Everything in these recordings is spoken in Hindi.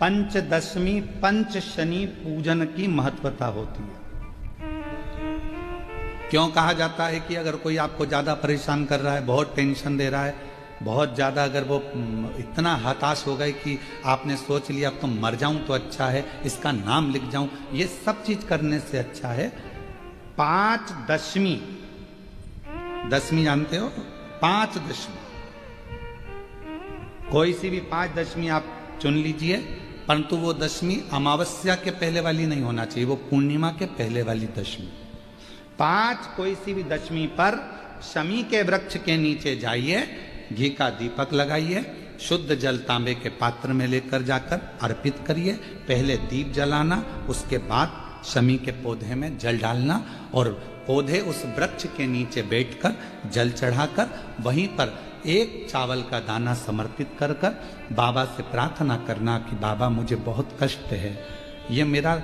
पंचदशमी पंच शनि पूजन की महत्वता होती है। क्यों कहा जाता है कि अगर कोई आपको ज्यादा परेशान कर रहा है, बहुत टेंशन दे रहा है, बहुत ज्यादा अगर वो इतना हताश हो गए कि आपने सोच लिया अब तो मर जाऊं तो अच्छा है, इसका नाम लिख जाऊं, ये सब चीज करने से अच्छा है पांच दशमी। दशमी जानते हो? पांच दशमी, कोई सी भी पांच दशमी आप चुन लीजिए, परंतु वो दशमी अमावस्या के पहले वाली नहीं होना चाहिए, वो पूर्णिमा के पहले वाली दशमी। पांच कोई सी भी दशमी पर शमी के वृक्ष के नीचे जाइए, घी का दीपक लगाइए, शुद्ध जल तांबे के पात्र में लेकर जाकर अर्पित करिए। पहले दीप जलाना, उसके बाद शमी के पौधे में जल डालना और पौधे उस वृक्ष के नीचे बैठकर जल चढ़ाकर वहीं पर एक चावल का दाना समर्पित कर कर बाबा से प्रार्थना करना कि बाबा मुझे बहुत कष्ट है, ये मेरा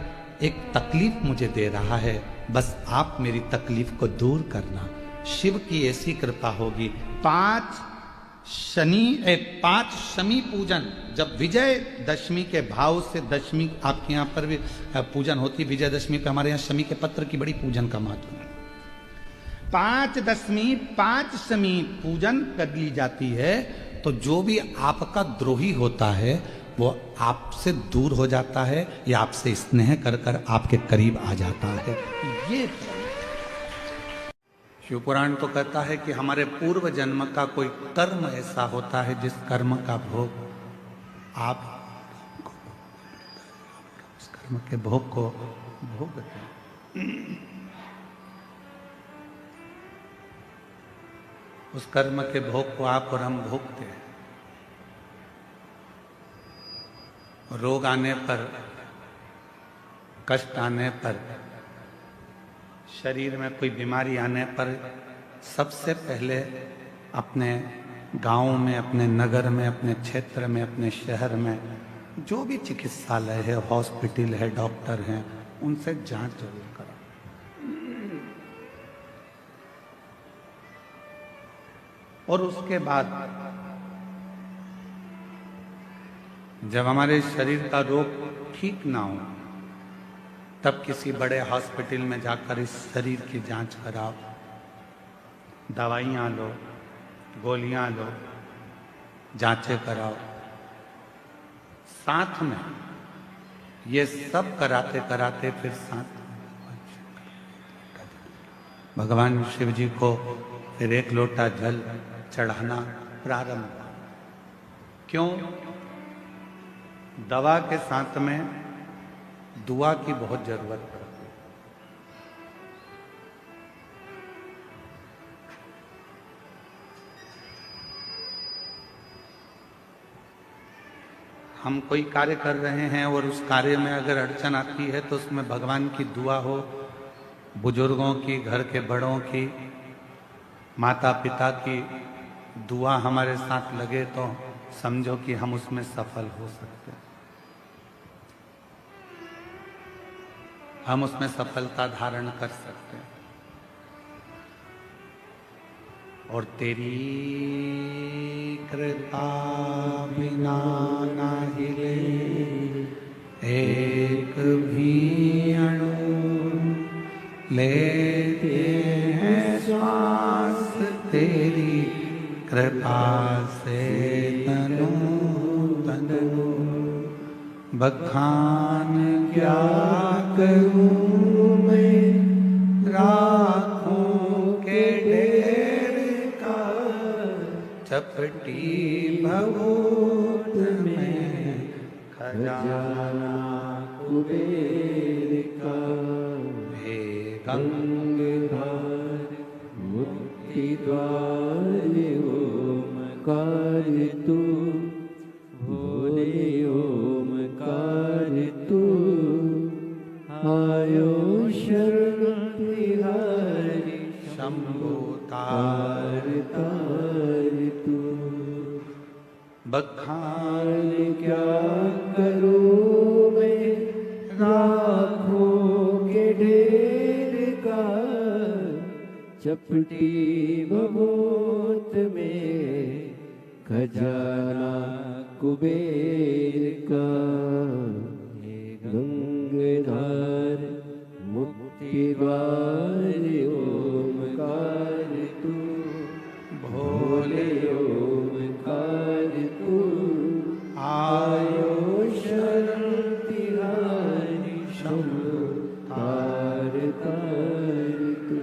एक तकलीफ मुझे दे रहा है, बस आप मेरी तकलीफ को दूर करना। शिव की ऐसी कृपा होगी। पांच शमी पूजन, जब विजय दशमी के भाव से दशमी आपके यहाँ पर भी पूजन होती, विजयदशमी पे हमारे यहाँ शमी के पत्र की बड़ी पूजन का महत्व है। पांच दशमी पांच शमी पूजन कर ली जाती है तो जो भी आपका द्रोही होता है वो आपसे दूर हो जाता है या आपसे स्नेह कर कर आपके करीब आ जाता है। ये शिव पुराण तो कहता है कि हमारे पूर्व जन्म का कोई कर्म ऐसा होता है जिस कर्म का भोग आप उस कर्म के भोग को भोगते हैं। उस कर्म के भोग को आप और हम भोगते हैं। रोग आने पर, कष्ट आने पर, शरीर में कोई बीमारी आने पर सबसे पहले अपने गांव में, अपने नगर में, अपने क्षेत्र में, अपने शहर में जो भी चिकित्सालय है, हॉस्पिटल है, डॉक्टर हैं, उनसे जांच जरूर करो। और उसके बाद जब हमारे शरीर का रोग ठीक ना हो तब किसी बड़े हॉस्पिटल में जाकर इस शरीर की जांच कराओ, दवाइयाँ लो, गोलियां लो, जांचें कराओ। साथ में ये सब कराते कराते फिर साथ भगवान शिव जी को फिर एक लोटा जल चढ़ाना प्रारंभ। क्यों? दवा के साथ में दुआ की बहुत जरूरत पड़ती है। हम कोई कार्य कर रहे हैं और उस कार्य में अगर अड़चन आती है तो उसमें भगवान की दुआ हो, बुजुर्गों की, घर के बड़ों की, माता पिता की दुआ हमारे साथ लगे तो समझो कि हम उसमें सफल हो सकते हैं, हम उसमें सफलता धारण कर सकते हैं। और तेरी कृपा बिना ना हिले एक भी अणु, लेते हैं श्वास तेरी कृपा से तनु तनु। बखान क्या करूं मैं राखों के ढेर का, चपटी भगोत में खजाना कुबेर का। हे गंगाधर मुक्ति द्वार ओमकार तू, भोले ओमकार तू, आयो शरण तिहारी शंभो तार तार तू। बखान क्या करूं मैं राखों के ढेर का, चपटी भभूत में खजाना कुबेर का। आयो शरण तिहारी शंभु तार तार तू।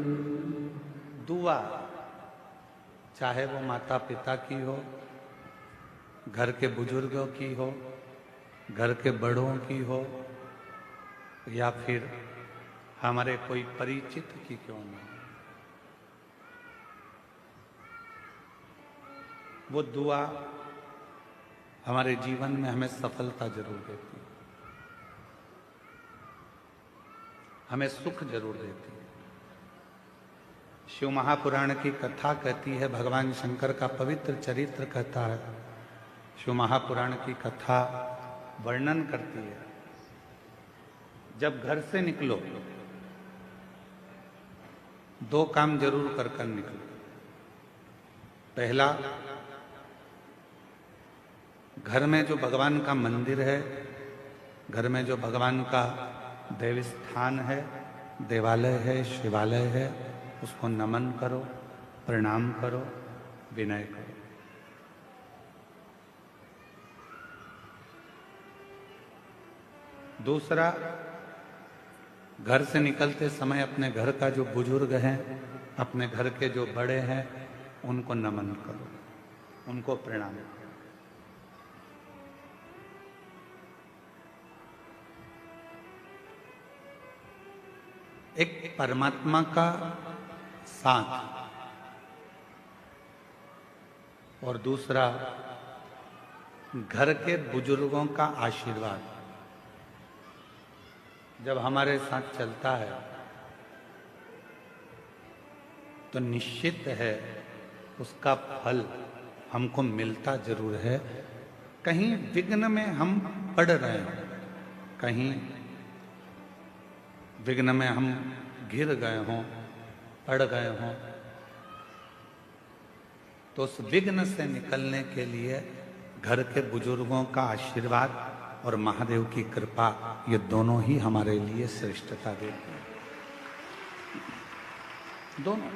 दुआ चाहे वो माता पिता की हो, घर के बुजुर्गों की हो, घर के बड़ों की हो, या फिर हमारे कोई परिचित की क्यों ना हो, वो दुआ हमारे जीवन में हमें सफलता जरूर देती है, हमें सुख जरूर देती है। शिव महापुराण की कथा कहती है, भगवान शंकर का पवित्र चरित्र कहता है, शिव महापुराण की कथा वर्णन करती है, जब घर से निकलो दो काम जरूर कर कर निकलो। पहला, घर में जो भगवान का मंदिर है, घर में जो भगवान का देव स्थान है, देवालय है, शिवालय है, उसको नमन करो, प्रणाम करो, विनय करो। दूसरा, घर से निकलते समय अपने घर का जो बुजुर्ग हैं, अपने घर के जो बड़े हैं, उनको नमन करो, उनको प्रणाम करो। एक परमात्मा का साथ और दूसरा घर के बुजुर्गों का आशीर्वाद जब हमारे साथ चलता है तो निश्चित है उसका फल हमको मिलता जरूर है। कहीं विघ्न में हम पड़ रहे हैं, कहीं विघ्न में हम गिर गए हों, पड़ गए हों, तो उस विघ्न से निकलने के लिए घर के बुजुर्गों का आशीर्वाद और महादेव की कृपा, ये दोनों ही हमारे लिए श्रेष्ठता देते हैं। दोनों।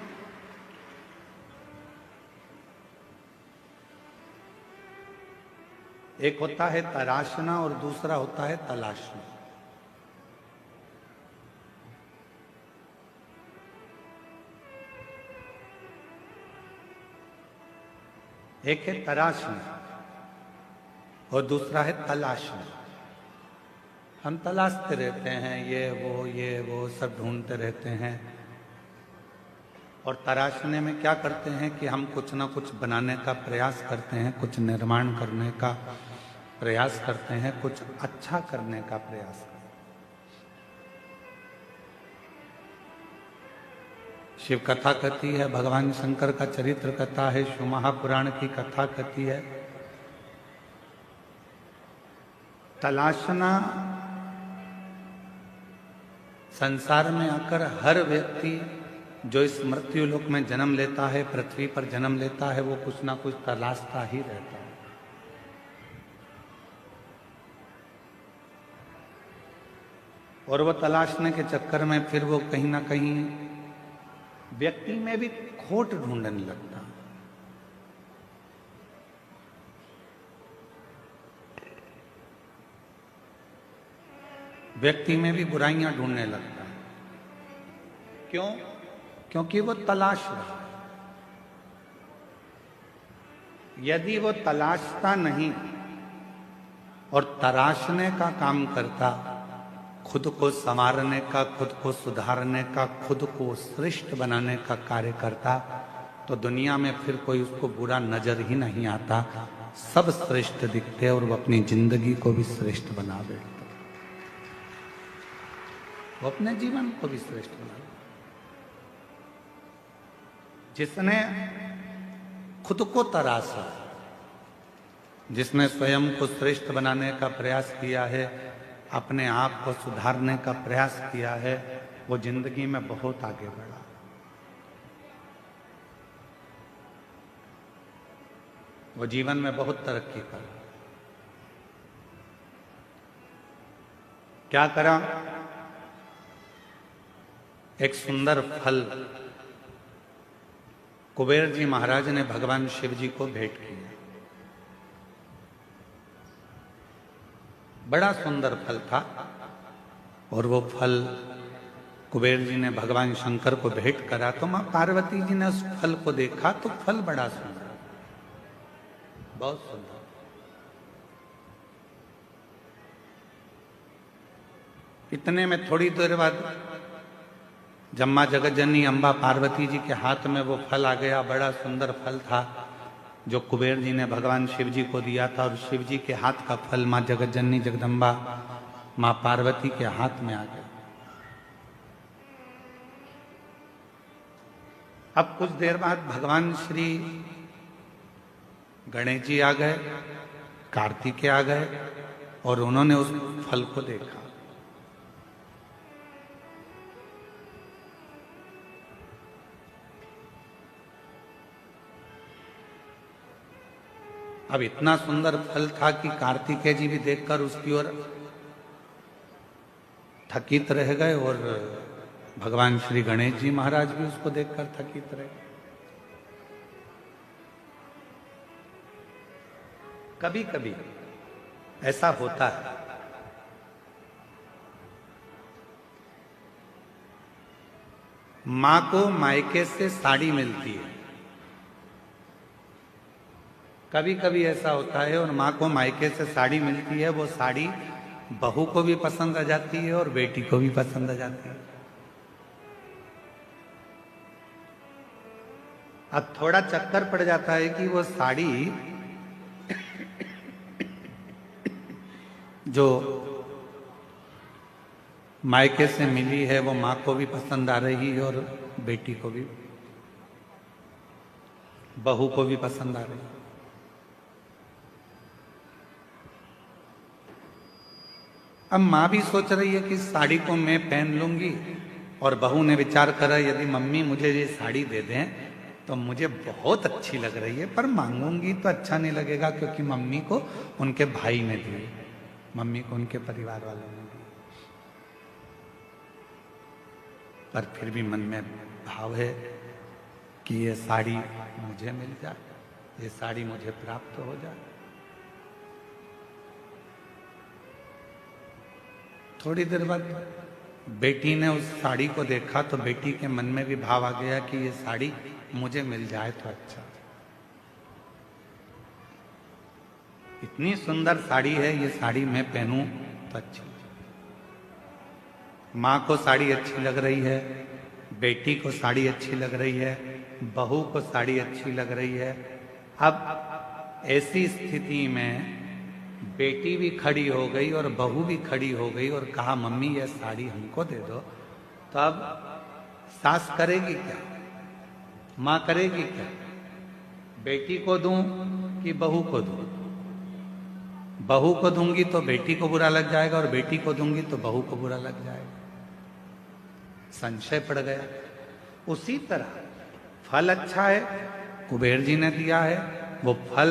एक होता है तराशना और दूसरा होता है तलाशना। एक है तराशना और दूसरा है तलाशना। हम तलाशते रहते हैं, ये वो सब ढूंढते रहते हैं, और तराशने में क्या करते हैं कि हम कुछ ना कुछ बनाने का प्रयास करते हैं, कुछ निर्माण करने का प्रयास करते हैं, कुछ अच्छा करने का प्रयास करते हैं। शिव कथा कहती है, भगवान शंकर का चरित्र कथा है, शिव महापुराण की कथा कहती है, तलाशना संसार में आकर हर व्यक्ति जो इस मृत्यु लोक में जन्म लेता है, पृथ्वी पर जन्म लेता है, वो कुछ ना कुछ तलाशता ही रहता है। और वो तलाशने के चक्कर में फिर वो कहीं ना कहीं व्यक्ति में भी खोट ढूंढने लगता है। व्यक्ति में भी बुराइयां ढूंढने लगता है। क्यों? क्योंकि वो तलाश रहा है। यदि वो तलाशता नहीं और तराशने का काम करता, खुद को संवारने का, खुद को सुधारने का, खुद को श्रेष्ठ बनाने का कार्य करता, तो दुनिया में फिर कोई उसको बुरा नजर ही नहीं आता, सब श्रेष्ठ दिखते और वो अपनी जिंदगी को भी श्रेष्ठ बना बैठता, वो अपने जीवन को भी श्रेष्ठ बना। जिसने खुद को तराशा, जिसने स्वयं को श्रेष्ठ बनाने का प्रयास किया है, अपने आप को सुधारने का प्रयास किया है, वो जिंदगी में बहुत आगे बढ़ा। वो जीवन में बहुत तरक्की कर। क्या करा? एक सुंदर फल कुबेर जी महाराज ने भगवान शिव जी को भेंट किया। बड़ा सुंदर फल था और वो फल कुबेर जी ने भगवान शंकर को भेंट करा तो मां पार्वती जी ने उस फल को देखा तो फल बड़ा सुंदर, बहुत सुंदर। इतने में थोड़ी देर बाद जब मां जगत जननी अम्बा पार्वती जी के हाथ में वो फल आ गया, बड़ा सुंदर फल था जो कुबेर जी ने भगवान शिव जी को दिया था, और शिव जी के हाथ का फल मां जगत जननी जगदम्बा मां पार्वती के हाथ में आ गया। अब कुछ देर बाद भगवान श्री गणेश जी आ गए, कार्तिकेय आ गए और उन्होंने उस फल को देखा। अब इतना सुंदर फल था कि कार्तिकेय जी भी देखकर उसकी ओर थकित रह गए और भगवान श्री गणेश जी महाराज भी उसको देखकर थकित रहे। कभी कभी ऐसा होता है, मां को मायके से साड़ी मिलती है, कभी कभी ऐसा होता है और मां को मायके से साड़ी मिलती है, वो साड़ी बहू को भी पसंद आ जाती है और बेटी को भी पसंद आ जाती है। अब थोड़ा चक्कर पड़ जाता है कि वो साड़ी जो मायके से मिली है वो मां को भी पसंद आ रही है और बेटी को भी, बहू को भी पसंद आ रही है। अब मां भी सोच रही है कि साड़ी को मैं पहन लूंगी, और बहू ने विचार करा यदि मम्मी मुझे ये साड़ी दे दें तो मुझे बहुत अच्छी लग रही है, पर मांगूंगी तो अच्छा नहीं लगेगा क्योंकि मम्मी को उनके भाई ने दी, मम्मी को उनके परिवार वालों ने दी। पर फिर भी मन में भाव है कि ये साड़ी मुझे मिल जाए, ये साड़ी मुझे प्राप्त हो जाए। थोड़ी देर बाद बेटी ने उस साड़ी को देखा तो बेटी के मन में भी भाव आ गया कि ये साड़ी मुझे मिल जाए तो अच्छा। इतनी सुंदर साड़ी है, ये साड़ी मैं पहनूं तो अच्छी। मां को साड़ी अच्छी लग रही है, बेटी को साड़ी अच्छी लग रही है, बहू को साड़ी अच्छी लग रही है। अब ऐसी स्थिति में बेटी भी खड़ी हो गई और बहू भी खड़ी हो गई और कहा मम्मी ये साड़ी हमको दे दो। तो अब सास करेगी क्या, मां करेगी क्या? बेटी को दूं कि बहू को दूं? बहू को दूंगी तो बेटी को बुरा लग जाएगा और बेटी को दूंगी तो बहू को बुरा लग जाएगा। संशय पड़ गया। उसी तरह फल अच्छा है, कुबेर जी ने दिया है, वो फल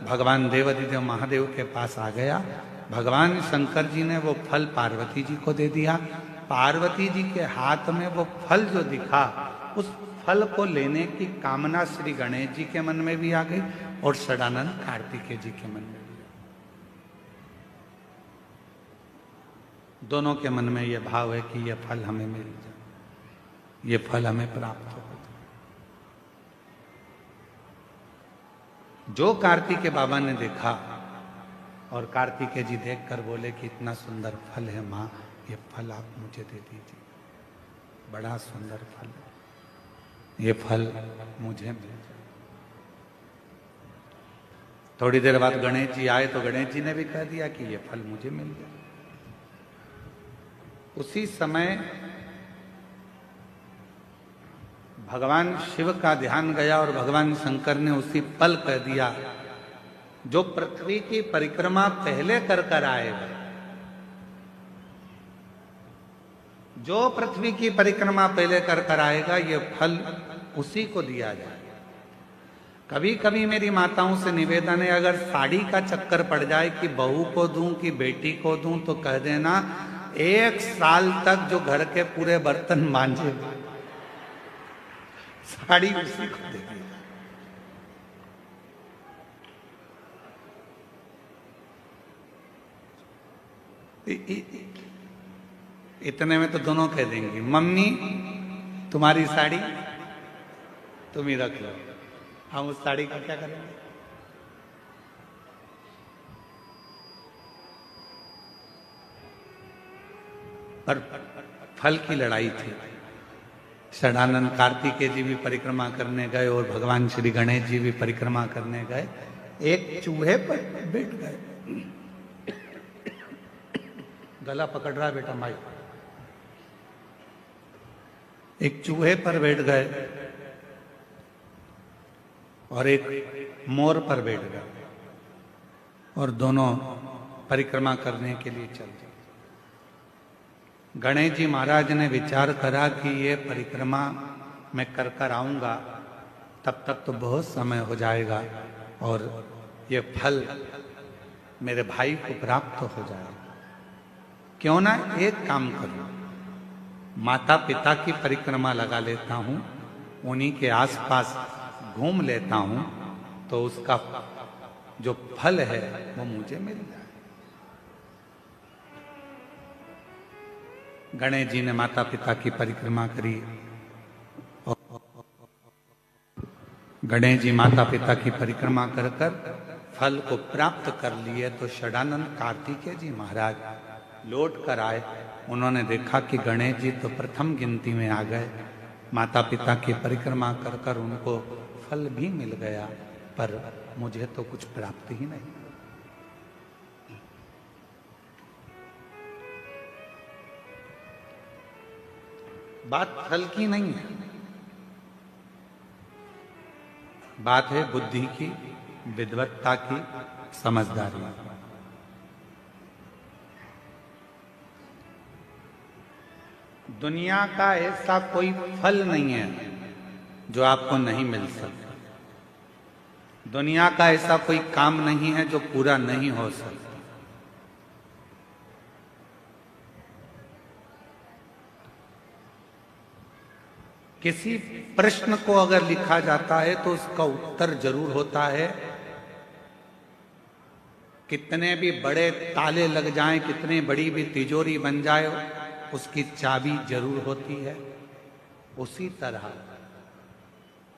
भगवान देवाधिदेव महादेव के पास आ गया। भगवान शंकर जी ने वो फल पार्वती जी को दे दिया। पार्वती जी के हाथ में वो फल जो दिखा, उस फल को लेने की कामना श्री गणेश जी के मन में भी आ गई और षडानंद कार्तिकेय जी के मन में भी। दोनों के मन में ये भाव है कि ये फल हमें मिल जाए, ये फल हमें प्राप्त हो। जो कार्तिकेय बाबा ने देखा और कार्तिकेय जी देखकर बोले कि इतना सुंदर फल है मां, ये फल आप मुझे दे दीजिए, बड़ा सुंदर फल है, ये फल मुझे मिल जाए। थोड़ी देर बाद गणेश जी आए तो गणेश जी ने भी कह दिया कि ये फल मुझे मिल जाए। उसी समय भगवान शिव का ध्यान गया और भगवान शंकर ने उसी पल कह दिया, जो पृथ्वी की परिक्रमा पहले कर आएगा, जो पृथ्वी की परिक्रमा पहले कर आएगा, ये फल उसी को दिया जाएगा। कभी कभी मेरी माताओं से निवेदन है, अगर साड़ी का चक्कर पड़ जाए कि बहू को दूं कि बेटी को दूं, तो कह देना 1 साल तक जो घर के पूरे बर्तन मांजे साड़ी उसी को दे दी। इतने में तो दोनों कह देंगी, मम्मी तुम्हारी साड़ी तुम ही रख लो, हम उस साड़ी का क्या करेंगे? पर फल की लड़ाई थी। षडानंद कार्तिकेय जी भी परिक्रमा करने गए और भगवान श्री गणेश जी भी परिक्रमा करने गए। एक चूहे पर बैठ गए, गला पकड़ रहा है बेटा माई। एक चूहे पर बैठ गए और एक मोर पर बैठ गए और दोनों परिक्रमा करने के लिए चल गए। गणेश जी महाराज ने विचार करा कि ये परिक्रमा मैं कर कर आऊंगा, तब तक तो बहुत समय हो जाएगा और ये फल मेरे भाई को प्राप्त हो जाएगा। क्यों ना एक काम करूं, माता पिता की परिक्रमा लगा लेता हूं, उन्हीं के आसपास घूम लेता हूं, तो उसका जो फल है वो मुझे मिल जाए। गणेश जी ने माता पिता की परिक्रमा करी और गणेश जी माता पिता की परिक्रमा कर कर फल को प्राप्त कर लिए। तो षडानंद कार्तिकेय जी महाराज लौट कर आए। उन्होंने देखा कि गणेश जी तो प्रथम गिनती में आ गए, माता पिता की परिक्रमा कर कर उनको फल भी मिल गया, पर मुझे तो कुछ प्राप्त ही नहीं। बात फल की नहीं है, बात है बुद्धि की, विद्वत्ता की, समझदारी। दुनिया का ऐसा कोई फल नहीं है जो आपको नहीं मिल सकता। दुनिया का ऐसा कोई काम नहीं है जो पूरा नहीं हो सकता। किसी प्रश्न को अगर लिखा जाता है तो उसका उत्तर जरूर होता है। कितने भी बड़े ताले लग जाएं, कितनी बड़ी भी तिजोरी बन जाए, उसकी चाबी जरूर होती है। उसी तरह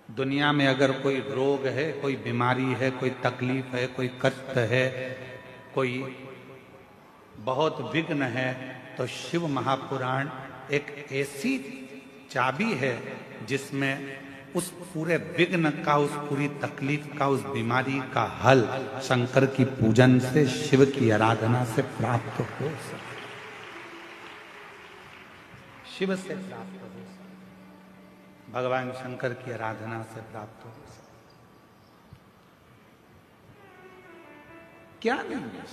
दुनिया में अगर कोई रोग है, कोई बीमारी है, कोई तकलीफ है, कोई कष्ट है, कोई बहुत विघ्न है, तो शिव महापुराण एक ऐसी चाबी है जिसमें उस पूरे विघ्न का, उस पूरी तकलीफ का, उस बीमारी का हल शंकर की पूजन से, शिव की आराधना से प्राप्त हो सकता, शिव से प्राप्त हो सकता, भगवान शंकर की आराधना से प्राप्त हो सकता। क्या नहीं है?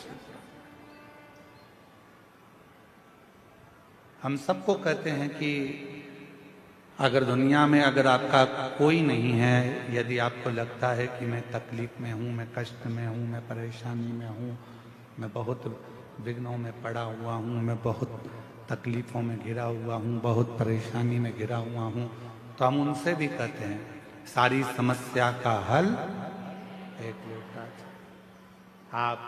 हम सबको कहते हैं कि अगर दुनिया में अगर आपका कोई नहीं है, यदि आपको लगता है कि मैं तकलीफ में हूँ, मैं कष्ट में हूँ, मैं परेशानी में हूँ, मैं बहुत विघ्नों में पड़ा हुआ हूँ, मैं बहुत तकलीफ़ों में घिरा हुआ हूँ, बहुत परेशानी में घिरा हुआ हूँ, तो हम उनसे भी कहते हैं सारी समस्या का हल एक लोटा। आप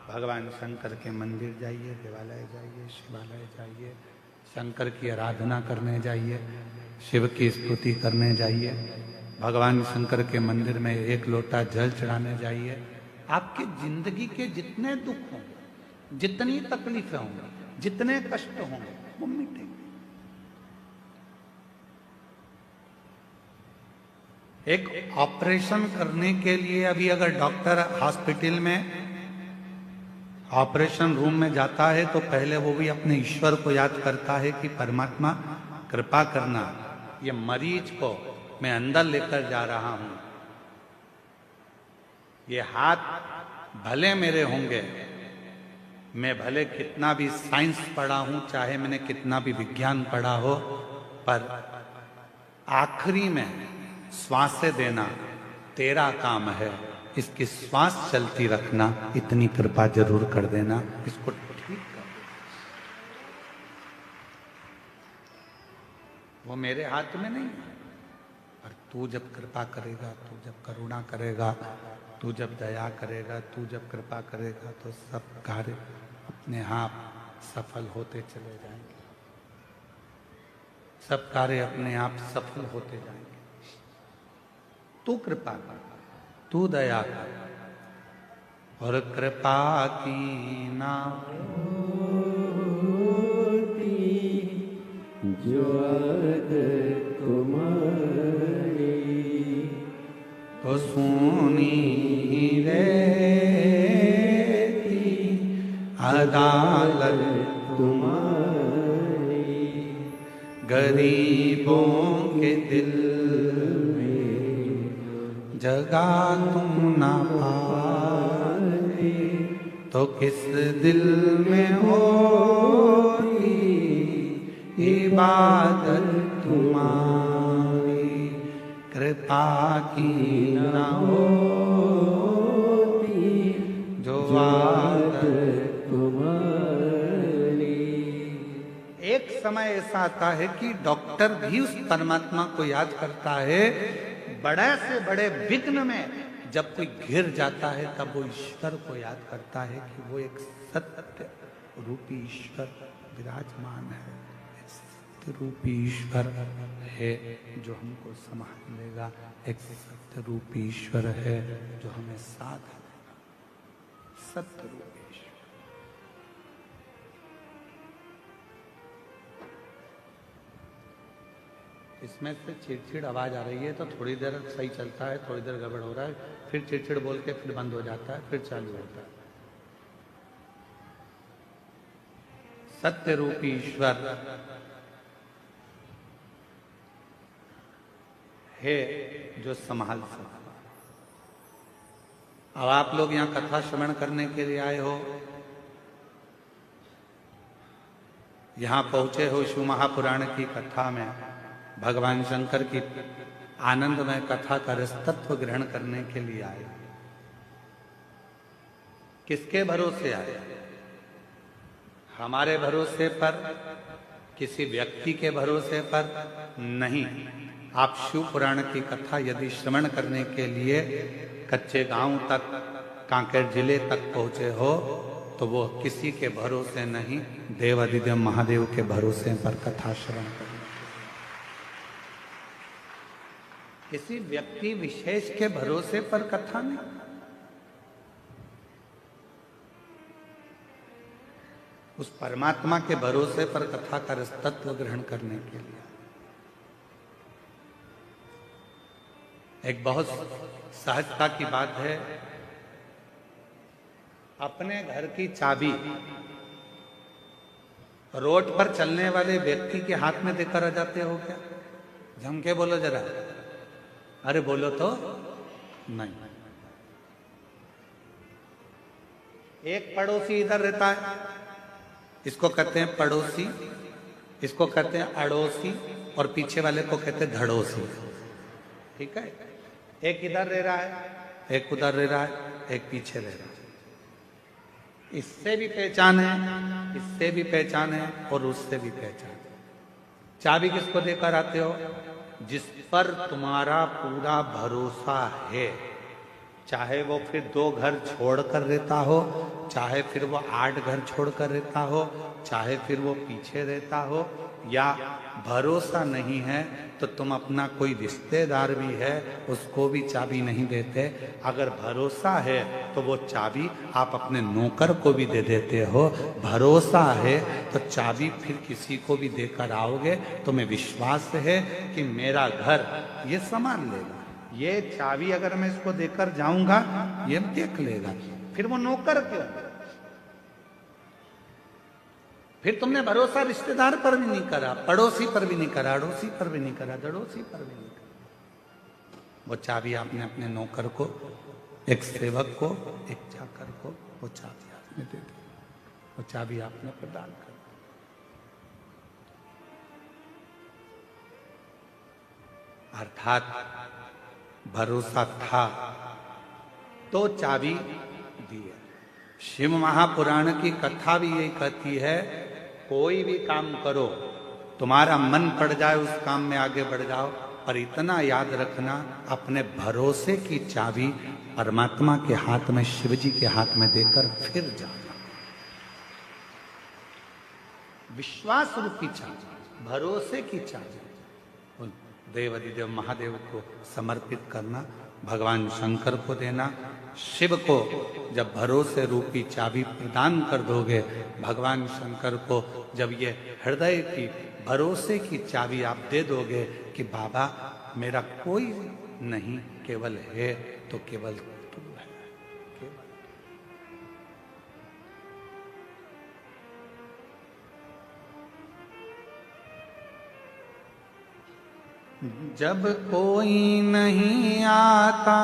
भगवान शंकर के मंदिर जाइए, देवालय जाइए, शिवालय जाइए, शंकर की आराधना करने जाइए, शिव की स्तुति करने जाइए, भगवान शंकर के मंदिर में एक लोटा जल चढ़ाने जाइए। आपकी जिंदगी के जितने दुख होंगे, जितनी तकलीफें होंगी, जितने कष्ट होंगे, वो मिटेंगे। एक ऑपरेशन करने के लिए अभी अगर डॉक्टर हॉस्पिटल में ऑपरेशन रूम में जाता है तो पहले वो भी अपने ईश्वर को याद करता है कि परमात्मा कृपा करना, ये मरीज को मैं अंदर लेकर जा रहा हूं, ये हाथ भले मेरे होंगे, मैं भले कितना भी साइंस पढ़ा हूं, चाहे मैंने कितना भी विज्ञान पढ़ा हो, पर आखिरी में श्वासें देना तेरा काम है, इसकी श्वास चलती रखना, इतनी कृपा जरूर कर देना, इसको ठीक कर। वो मेरे हाथ में नहीं है, पर तू जब कृपा करेगा, तू जब करुणा करेगा, तू जब दया करेगा, तू जब कृपा करेगा, तो सब कार्य अपने आप सफल होते चले जाएंगे, सब कार्य अपने आप सफल होते जाएंगे। तू कृपा कर, तू दया कर, और कृपा की ना जो आदत तुम्हारी, तो सुनी रहती अदालत तुम्हारी, गरीबों के दिल में जगा तुम ना पाते, तो किस दिल में होती इबादत तुम्हारी, कृपा की ना होती जो आदत तुम्हारी। एक समय ऐसा आता है कि डॉक्टर भी उस परमात्मा को याद करता है। बड़े से बड़े विघ्न में जब कोई घिर जाता है तब वो ईश्वर को याद करता है कि वो एक सत्य रूपी ईश्वर विराजमान है, सत्य रूपी ईश्वर है जो हमको संभाल लेगा, एक सत्य रूपी ईश्वर है जो हमें साथ देगा, सत्य रूपी ईश्वर। इसमें से चिड़चिड़ आवाज आ रही है तो थोड़ी देर सही चलता है, थोड़ी देर गड़बड़ हो रहा है, फिर चिड़चिड़ बोल के फिर बंद हो जाता है, फिर चालू होता है। सत्य रूपी ईश्वर है जो संभाल सकता। अब आप लोग यहाँ कथा श्रवण करने के लिए आए हो, यहाँ पहुंचे हो शिव महापुराण की कथा में, भगवान शंकर की आनंदमय कथा का रसतत्व ग्रहण करने के लिए आए। किसके भरोसे आए? हमारे भरोसे पर, किसी व्यक्ति के भरोसे पर नहीं। आप शिव पुराण की कथा यदि श्रवण करने के लिए कच्चे गांव तक, कांकेर जिले तक पहुंचे हो तो वो किसी के भरोसे नहीं, देवादिदेव महादेव के भरोसे पर कथा श्रवण करने, किसी व्यक्ति विशेष के भरोसे पर कथा नहीं। उस परमात्मा के भरोसे पर कथा का रसतत्व ग्रहण करने के लिए। एक बहुत सहजता की बात है, अपने घर की चाबी रोड पर चलने वाले व्यक्ति के हाथ में देकर आ जाते हो क्या? जम के बोलो जरा, अरे बोलो तो नहीं। एक पड़ोसी इधर रहता है, इसको कहते हैं पड़ोसी, इसको कहते हैं अड़ोसी, और पीछे वाले को कहते हैं धड़ोसी। ठीक है, एक इधर रह रहा है, एक उधर रह रहा है, एक पीछे रह रहा है। इससे भी पहचान है, इससे भी पहचान है, और उससे भी पहचान। चाबी किसको देकर आते हो? जिस पर तुम्हारा पूरा भरोसा है, चाहे वो फिर 2 घर छोड़कर रहता हो, चाहे फिर वो 8 घर छोड़कर रहता हो, चाहे फिर वो पीछे रहता हो, या भरोसा नहीं है तो तुम अपना कोई रिश्तेदार भी है उसको भी चाबी नहीं देते। अगर भरोसा है तो वो चाबी आप अपने नौकर को भी दे देते हो। भरोसा है तो चाबी फिर किसी को भी देकर आओगे, तुम्हें विश्वास है कि मेरा घर ये संभाल लेगा, ये चाबी अगर मैं इसको देकर जाऊंगा ये देख लेगा। फिर वो नौकर क्यों? फिर तुमने भरोसा रिश्तेदार पर भी नहीं करा, पड़ोसी पर भी नहीं करा, अड़ोसी पर भी नहीं करा, दड़ोसी पर भी नहीं करा। वो चाबी आपने अपने नौकर को, एक सेवक को, एक चाकर को वो चाबी आपने दे दी, वो चाबी आपने प्रदान कर दी। अर्थात भरोसा था तो चाबी दी है। शिव महापुराण की कथा भी यही कहती है, कोई भी काम करो, तुम्हारा मन पड़ जाए उस काम में आगे बढ़ जाओ, पर इतना याद रखना अपने भरोसे की चाबी परमात्मा के हाथ में, शिव जी के हाथ में देकर फिर जाना। विश्वास रूपी चाबी, भरोसे की चाबी उन देव अधिदेव महादेव को समर्पित करना, भगवान शंकर को देना। शिव को जब भरोसे रूपी चाबी प्रदान कर दोगे, भगवान शंकर को जब ये हृदय की भरोसे की चाबी आप दे दोगे कि बाबा मेरा कोई नहीं केवल है तो केवल तू है, केवल। जब कोई नहीं आता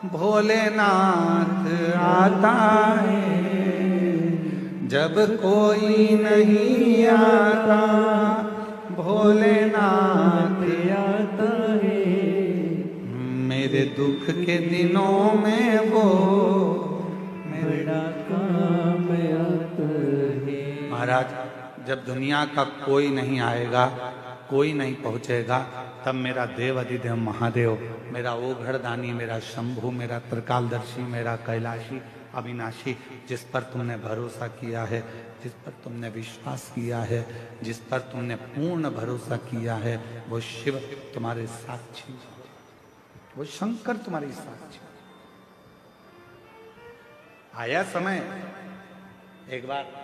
भोलेनाथ आता है, जब कोई नहीं आता भोलेनाथ आता है, मेरे दुख के दिनों में वो मेरा काम आता है। महाराज जब दुनिया का कोई नहीं आएगा, कोई नहीं पहुंचेगा, तब मेरा देव अधिदेव महादेव, मेरा ओघड़दानी, मेरा शंभु, मेरा त्रिकालदर्शी, मेरा कैलाशी अविनाशी, जिस पर तुमने भरोसा किया है, जिस पर तुमने विश्वास किया है, जिस पर तुमने पूर्ण भरोसा किया है, वो शिव तुम्हारे साक्षी, वो शंकर तुम्हारी साक्षी। आया समय, एक बार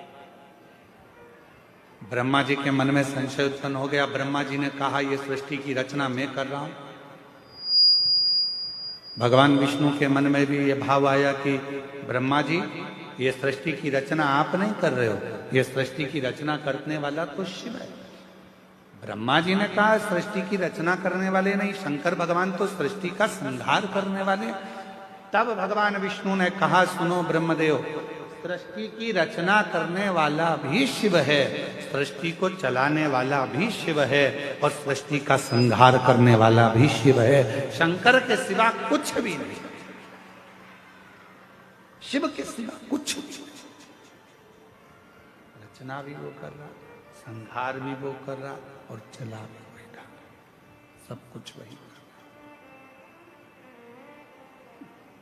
ब्रह्मा जी के मन में संशय उत्पन्न हो गया। ब्रह्मा जी ने कहा ये सृष्टि की रचना मैं कर रहा हूं। भगवान विष्णु के मन में भी ये भाव आया कि ब्रह्मा जी ये सृष्टि की रचना आप नहीं कर रहे हो, ये सृष्टि की रचना करने वाला तो शिव है। ब्रह्मा जी ने कहा सृष्टि की रचना करने वाले नहीं, शंकर भगवान तो सृष्टि का संहार करने वाले। तब भगवान विष्णु ने कहा सुनो ब्रह्मदेव, सृष्टि की रचना करने वाला भी शिव है, सृष्टि को चलाने वाला भी शिव है, और सृष्टि का संहार करने वाला भी शिव है। शंकर के सिवा कुछ भी नहीं, शिव के सिवा कुछ भी नहीं। रचना भी वो कर रहा, संहार भी वो कर रहा, और चला भी वही रहा, सब कुछ वही कर रहा,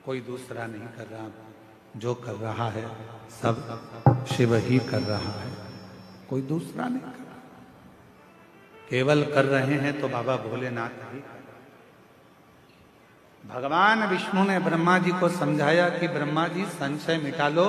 कोई दूसरा नहीं कर रहा। जो कर रहा है सब शिव ही कर रहा है, कोई दूसरा नहीं कर रहा। केवल कर रहे हैं तो बाबा भोलेनाथ ही। भगवान विष्णु ने ब्रह्मा जी को समझाया कि ब्रह्मा जी संशय मिटा लो,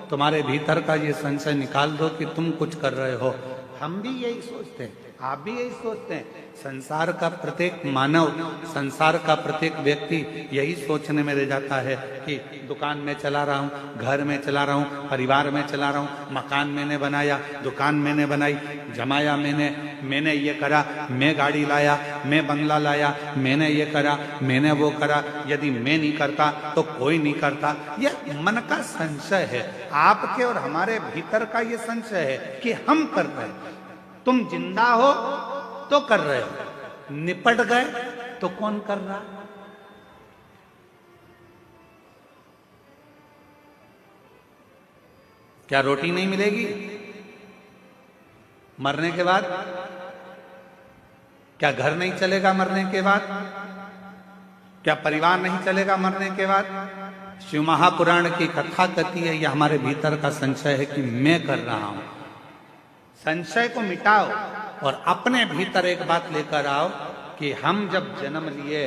तुम्हारे भीतर का ये संशय निकाल दो कि तुम कुछ कर रहे हो। हम भी यही सोचते हैं, आप भी यही सोचते हैं। संसार का प्रत्येक मानव, संसार का प्रत्येक व्यक्ति यही सोचने में रह जाता है कि दुकान में चला रहा हूँ, घर में चला रहा हूँ, परिवार में चला रहा हूँ, मकान मैंने बनाया, दुकान मैंने बनाई, जमाया मैंने ये करा, मैं गाड़ी लाया, मैं बंगला लाया, मैंने ये करा, मैंने वो करा। यदि मैं नहीं करता तो कोई नहीं करता। यह मन का संशय है, आपके और हमारे भीतर का ये संशय है कि हम कर रहे हैं। तुम जिंदा हो तो कर रहे हो, निपट गए तो कौन कर रहा? क्या रोटी नहीं मिलेगी मरने के बाद? क्या घर नहीं चलेगा मरने के बाद? क्या परिवार नहीं चलेगा मरने के बाद? शिव महापुराण की कथा कहती है यह हमारे भीतर का संशय है कि मैं कर रहा हूं। संशय को मिटाओ और अपने भीतर एक बात लेकर आओ कि हम जब जन्म लिए,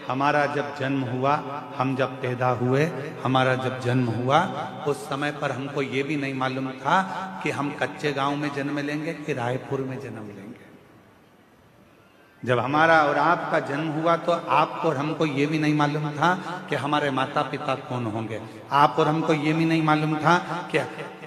हमारा जब जन्म हुआ, हम जब पैदा हुए, हमारा जब जन्म हुआ, उस समय पर हमको ये भी नहीं मालूम था कि हम कच्चे गांव में जन्म लेंगे कि रायपुर में जन्म लेंगे। जब हमारा और आपका जन्म हुआ तो आपको और हमको ये भी नहीं मालूम था कि हमारे माता पिता कौन होंगे। आप और हमको ये भी नहीं मालूम था कि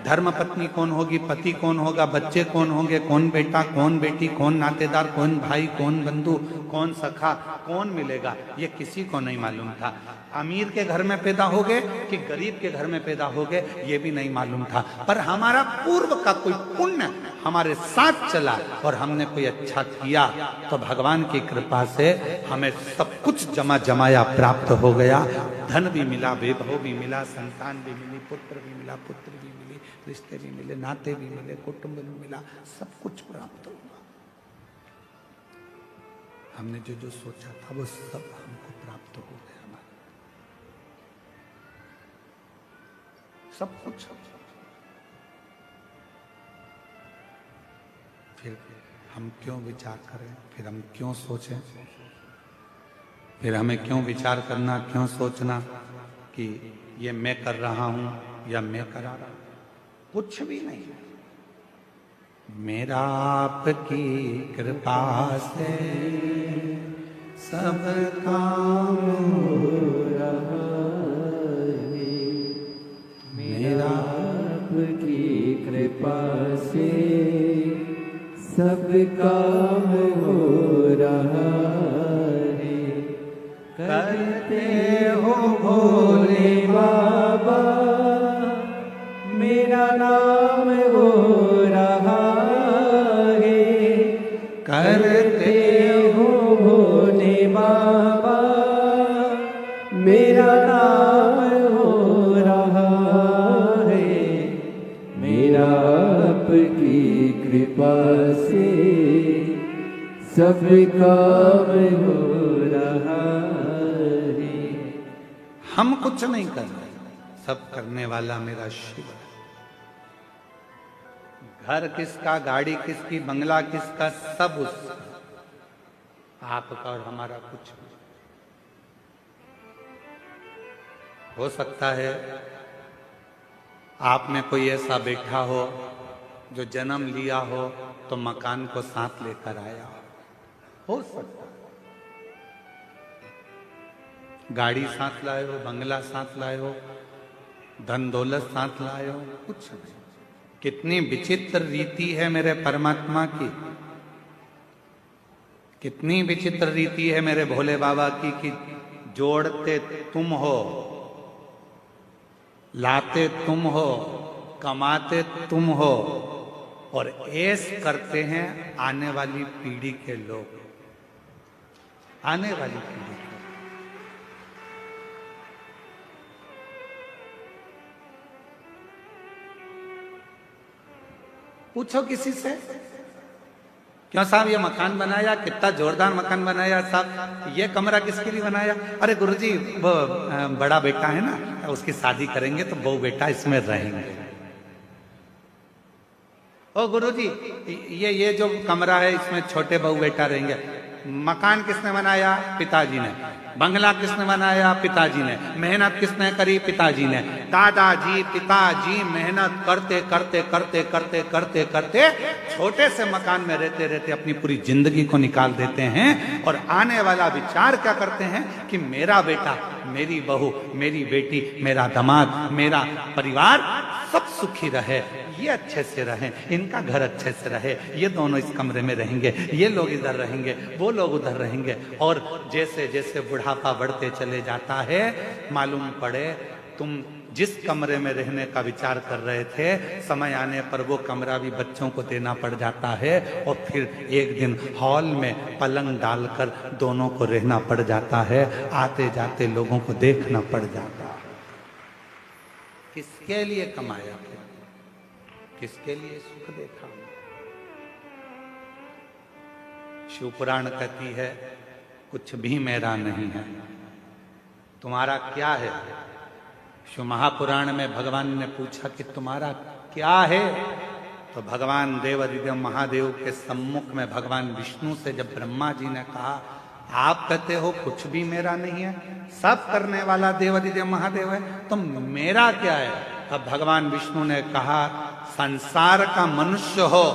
धर्म पत्नी कौन होगी, पति कौन होगा, बच्चे कौन होंगे, कौन बेटा, कौन बेटी, कौन नातेदार, कौन भाई, कौन बंधु, कौन सखा, कौन मिलेगा, ये किसी को नहीं मालूम था। अमीर के घर में पैदा हो गए कि गरीब के घर में पैदा हो गए, ये भी नहीं मालूम था। पर हमारा पूर्व का कोई पुण्य हमारे साथ चला और हमने कोई अच्छा किया तो भगवान की कृपा से हमें सब कुछ जमा जमाया प्राप्त हो गया। धन भी मिला, वैभव भी मिला, संतान भी मिली, पुत्र भी मिला, पुत्र भी मिली, रिश्ते भी मिले, नाते भी मिले, कुटुंब भी मिला, सब कुछ प्राप्त हुआ। हमने जो जो सोचा था वो सब हमको प्राप्त हो गया। हमारा सब कुछ फिर हम क्यों विचार करें, फिर हम क्यों सोचें, फिर हमें क्यों विचार करना, क्यों सोचना कि ये मैं कर रहा हूं या मैं करा रहा हूं। कुछ भी नहीं, मेरा आपकी कृपा से सब काम हो रहा है, मेरा आपकी कृपा से सब काम हो रहा है। करते हो भोले बाबा, मेरा नाम हो रहा है। करते हो भोले बाबा, मेरा नाम हो रहा है। मेरा आपकी कृपा से सब काम हो रहा है। हम कुछ नहीं कर रहे, सब करने वाला मेरा शिव है। घर किसका, गाड़ी किसकी, बंगला किसका, सब उसका, आपका और हमारा कुछ नहीं। हो सकता है आप में कोई ऐसा बैठा हो जो जन्म लिया हो तो मकान को साथ लेकर आया हो सकता है। गाड़ी साथ लाए हो, बंगला साथ लाए हो, धन दौलत साथ लाए हो, कुछ नहीं। कितनी विचित्र रीति है मेरे परमात्मा की, कितनी विचित्र रीति है मेरे भोले बाबा की कि जोड़ते तुम हो, लाते तुम हो, कमाते तुम हो और ऐश करते हैं आने वाली पीढ़ी के लोग, आने वाली पीढ़ी के। पूछो किसी से, क्यों साहब ये मकान बनाया, कितना जोरदार मकान बनाया साहब, ये कमरा किसके लिए बनाया? अरे गुरुजी वो बड़ा बेटा है ना, उसकी शादी करेंगे तो बहू बेटा इसमें रहेंगे। ओ गुरुजी ये जो कमरा है इसमें छोटे बहू बेटा रहेंगे। मकान किसने बनाया? पिताजी ने। बंगला किसने बनाया? पिताजी ने। मेहनत किसने करी? पिताजी ने। दादाजी पिताजी मेहनत करते करते करते करते करते करते छोटे से मकान में रहते रहते अपनी पूरी जिंदगी को निकाल देते हैं और आने वाला विचार क्या करते हैं कि मेरा बेटा, मेरी बहू, मेरी बेटी, मेरा दामाद, मेरा परिवार सब सुखी रहे, ये अच्छे से रहे, इनका घर अच्छे से रहे, ये दोनों इस कमरे में रहेंगे, ये लोग इधर रहेंगे, वो लोग उधर रहेंगे। और जैसे जैसे बुढ़ापा बढ़ते चले जाता है, मालूम पड़े तुम जिस कमरे में रहने का विचार कर रहे थे, समय आने पर वो कमरा भी बच्चों को देना पड़ जाता है और फिर एक दिन हॉल में पलंग डालकर दोनों को रहना पड़ जाता है, आते जाते लोगों को देखना पड़ जाता है। किसके लिए कमाया फिर, किसके लिए सुख देखा? शिव पुराण कहती है कुछ भी मेरा नहीं है, तुम्हारा क्या है? शिव महापुराण में भगवान ने पूछा कि तुम्हारा क्या है? तो भगवान देवादिदेव महादेव के सम्मुख में भगवान विष्णु से जब ब्रह्मा जी ने कहा आप कहते हो कुछ भी मेरा नहीं है, सब करने वाला देवादिदेव महादेव है, तो मेरा क्या है? तब भगवान विष्णु ने कहा संसार का मनुष्य हो,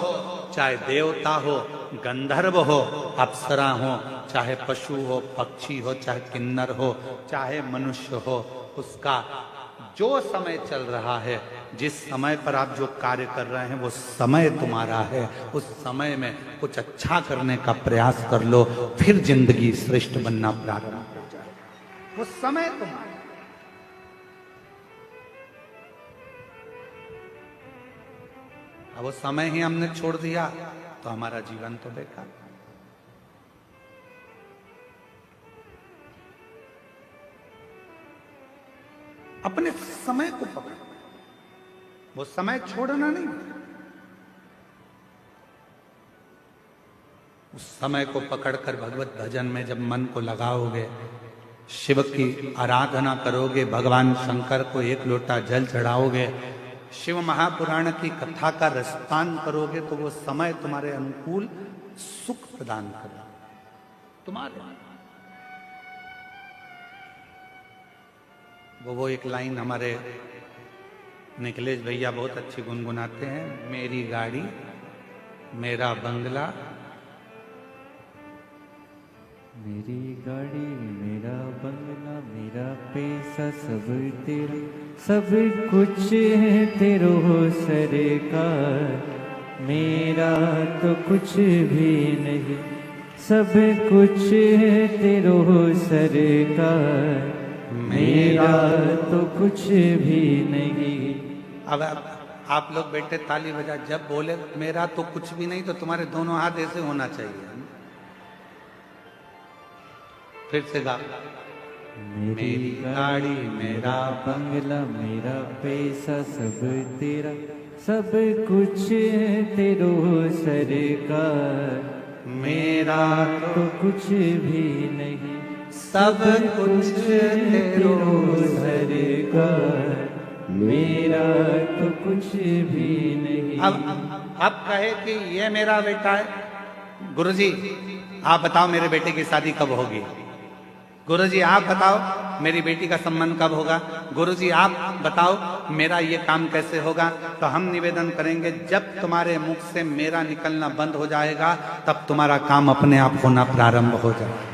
चाहे देवता हो, गंधर्व हो, अप्सरा हो, चाहे पशु हो, पक्षी हो, चाहे किन्नर हो, चाहे मनुष्य हो, उसका जो समय चल रहा है, जिस समय पर आप जो कार्य कर रहे हैं वो समय तुम्हारा है। उस समय में कुछ अच्छा करने का प्रयास कर लो, फिर जिंदगी श्रेष्ठ बनना प्रारंभ हो जाए। वो समय तुम्हारा। अब वो समय ही हमने छोड़ दिया तो हमारा जीवन तो बेकार। अपने समय को पकड़ो, वो समय छोड़ना नहीं। उस समय को पकड़कर भगवत भजन में जब मन को लगाओगे, शिव की आराधना करोगे, भगवान शंकर को एक लोटा जल चढ़ाओगे, शिव महापुराण की कथा का रसपान करोगे तो वो समय तुम्हारे अनुकूल सुख प्रदान करेगा तुम्हारे। वो एक लाइन हमारे निखिलेश भैया बहुत अच्छी गुनगुनाते हैं, मेरी गाड़ी मेरा बंगला, मेरी गाड़ी मेरा बंगला मेरा पैसा सब तेरा, सब कुछ है तेरो सरकार, मेरा तो कुछ भी नहीं, सब कुछ है तेरो सरकार, मेरा तो कुछ भी नहीं। अब आप लोग बेटे ताली बजा, जब बोले मेरा तो कुछ भी नहीं तो तुम्हारे दोनों हाथ ऐसे होना चाहिए। फिर से गा, मेरी गाड़ी मेरा बंगला मेरा पैसा सब तेरा, सब कुछ है तेरो सरकार, मेरा तो कुछ भी नहीं, सब कुछ तेरो सरकार, मेरा तो कुछ भी नहीं। अब कहे कि ये मेरा बेटा है, गुरुजी आप बताओ मेरे बेटे की शादी कब होगी, गुरुजी आप बताओ मेरी बेटी का संबंध कब होगा, गुरुजी आप बताओ मेरा ये काम कैसे होगा। तो हम निवेदन करेंगे जब तुम्हारे मुख से मेरा निकलना बंद हो जाएगा तब तुम्हारा काम अपने आप होना प्रारंभ हो जाएगा।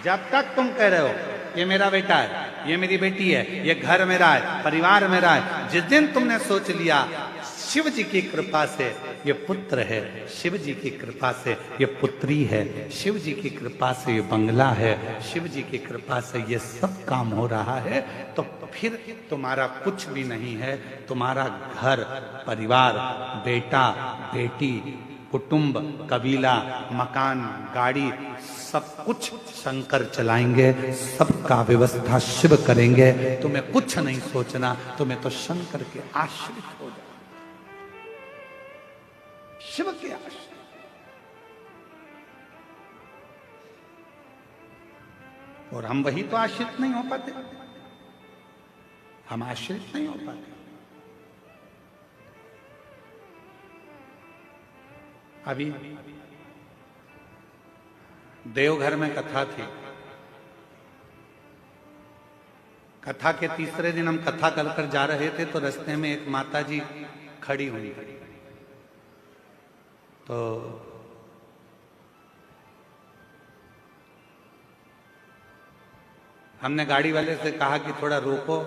जब तक तुम कह रहे हो ये मेरा बेटा है, ये मेरी बेटी है, ये घर मेरा है, परिवार मेरा है, जिस दिन तुमने सोच लिया शिव जी की कृपा से ये पुत्र है, शिव जी की कृपा से ये पुत्री है, शिव जी की कृपा से ये बंगला है, शिव जी की कृपा से ये सब काम हो रहा है, तो फिर तुम्हारा कुछ भी नहीं है। तुम्हारा घर परिवार, बेटा बेटी, कुटुंब, कबीला, मकान, गाड़ी, सब कुछ शंकर चलाएंगे, सबका व्यवस्था शिव करेंगे। तुम्हें कुछ नहीं सोचना, तुम्हें तो शंकर के आश्रित हो जाना, शिव के आश्रित। और हम वही तो आश्रित नहीं हो पाते, हम आश्रित नहीं हो पाते। अभी देवघर में कथा थी, कथा के तीसरे दिन हम कथा कर जा रहे थे तो रास्ते में एक माता जी खड़ी हुई, तो हमने गाड़ी वाले से कहा कि थोड़ा रोको,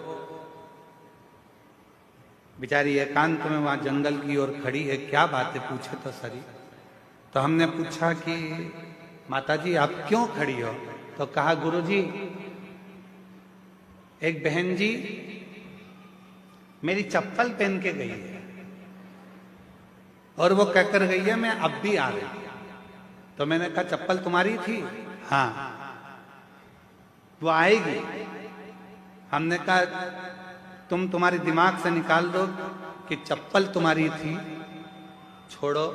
बेचारी एकांत में वहां जंगल की ओर खड़ी है, क्या बात है पूछे तो सरी। तो हमने पूछा कि माता जी आप क्यों खड़ी हो, तो कहा गुरुजी एक बहन जी मेरी चप्पल पहन के गई है और वो कहकर गई है मैं अब भी आ रही हूं। तो मैंने कहा चप्पल तुम्हारी थी? हाँ। वो आएगी? हमने कहा तुम्हारे दिमाग से निकाल दो कि चप्पल तुम्हारी थी, छोड़ो,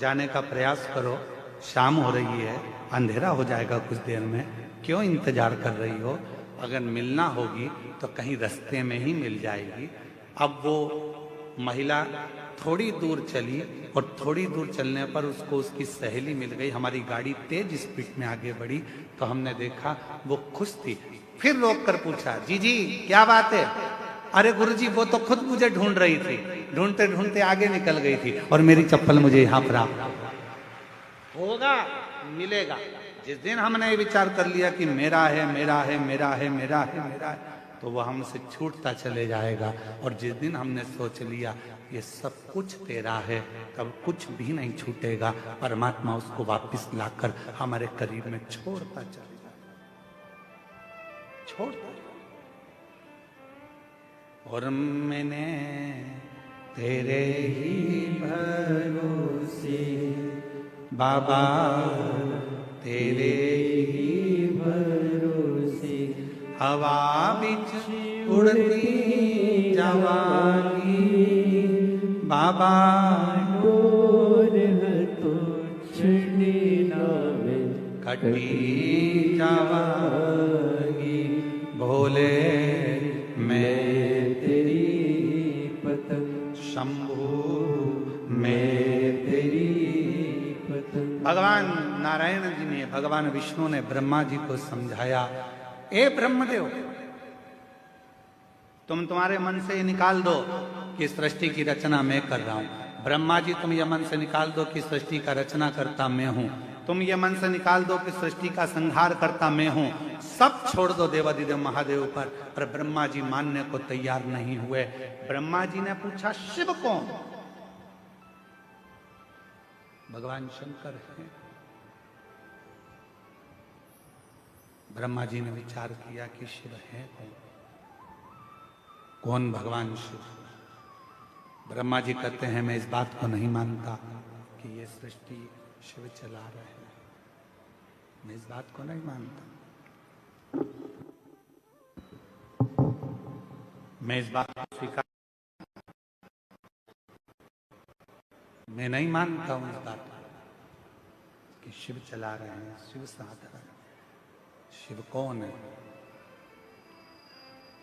जाने का प्रयास करो, शाम हो रही है, अंधेरा हो जाएगा कुछ देर में, क्यों इंतजार कर रही हो, अगर मिलना होगी तो कहीं रास्ते में ही मिल जाएगी। अब वो महिला थोड़ी दूर चली और थोड़ी दूर चलने पर उसको उसकी सहेली मिल गई। हमारी गाड़ी तेज स्पीड में आगे बढ़ी तो हमने देखा वो खुश थी। फिर रोक कर पूछा जी जी क्या बात है? अरे गुरुजी वो तो खुद मुझे ढूंढ रही थी, ढूंढते ढूंढते आगे निकल गई थी और मेरी चप्पल मुझे यहाँ प्राप्त होगा, मिलेगा। जिस दिन हमने ये विचार कर लिया कि मेरा है मेरा है मेरा है मेरा है मेरा है, तो वह हमसे छूटता चले जाएगा। और जिस दिन हमने सोच लिया ये सब कुछ तेरा है, तब कुछ भी नहीं छूटेगा। परमात्मा उसको वापस लाकर हमारे करीब में छोड़ता चले जाएगा, छोड़ता। और मैंने तेरे ही भरोसे बाबा, तेरे ही भरोसे हवा बिच उड़ती जवानी बाबा, डोर तो छड़ी नावे कटी जावागी भोले मैं तेरी पता भगवान नारायण जी ने, भगवान विष्णु ने ब्रह्मा जी को समझाया, ए ब्रह्मदेव, तुम तुम्हारे मन से ये निकाल दो कि सृष्टि की रचना मैं कर रहा हूं। ब्रह्मा जी तुम ये मन से निकाल दो कि सृष्टि का रचना करता मैं हूं। तुम ये मन से निकाल दो कि सृष्टि का संहार करता मैं हूं। सब छोड़ दो देवादिदेव महादेव पर ब्रह्मा जी मानने को तैयार नहीं हुए। ब्रह्मा जी ने पूछा, शिव कौन? भगवान शंकर है। ब्रह्मा जी ने विचार किया कि शिव है कौन? कौन भगवान शिव? ब्रह्मा जी कहते हैं, मैं इस बात को नहीं मानता कि ये सृष्टि शिव चला रहे हैं। मैं इस बात को नहीं मानता। मैं इस बात को स्वीकार, मैं नहीं मानता हूं इस बात को कि शिव चला रहे हैं, शिव साध रहे हैं। शिव कौन है?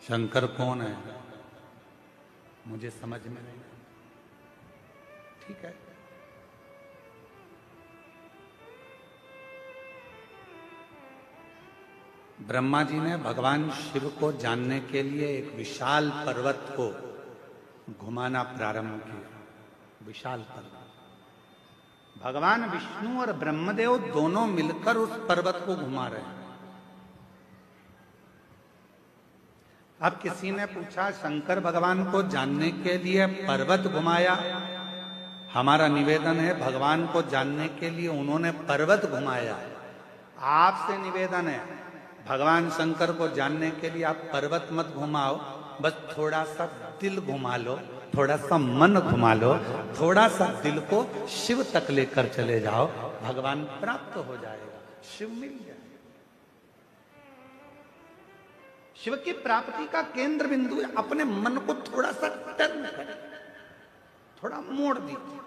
शंकर कौन है? मुझे समझ में नहीं। ठीक है, ब्रह्मा जी ने भगवान शिव को जानने के लिए एक विशाल पर्वत को घुमाना प्रारंभ किया। विशाल पर्वत। भगवान विष्णु और ब्रह्मदेव दोनों मिलकर उस पर्वत को घुमा रहे हैं। अब किसी ने पूछा, शंकर भगवान को जानने के लिए पर्वत घुमाया? हमारा निवेदन है, भगवान को जानने के लिए उन्होंने पर्वत घुमाया। आपसे निवेदन है, भगवान शंकर को जानने के लिए आप पर्वत मत घुमाओ, बस थोड़ा सा दिल घुमा लो, थोड़ा सा मन घुमा लो, थोड़ा सा दिल को शिव तक लेकर चले जाओ, भगवान प्राप्त हो जाएगा, शिव मिल जाएगा। शिव की प्राप्ति का केंद्र बिंदु है, अपने मन को थोड़ा सा टर्न करें, थोड़ा मोड़ दीजिए।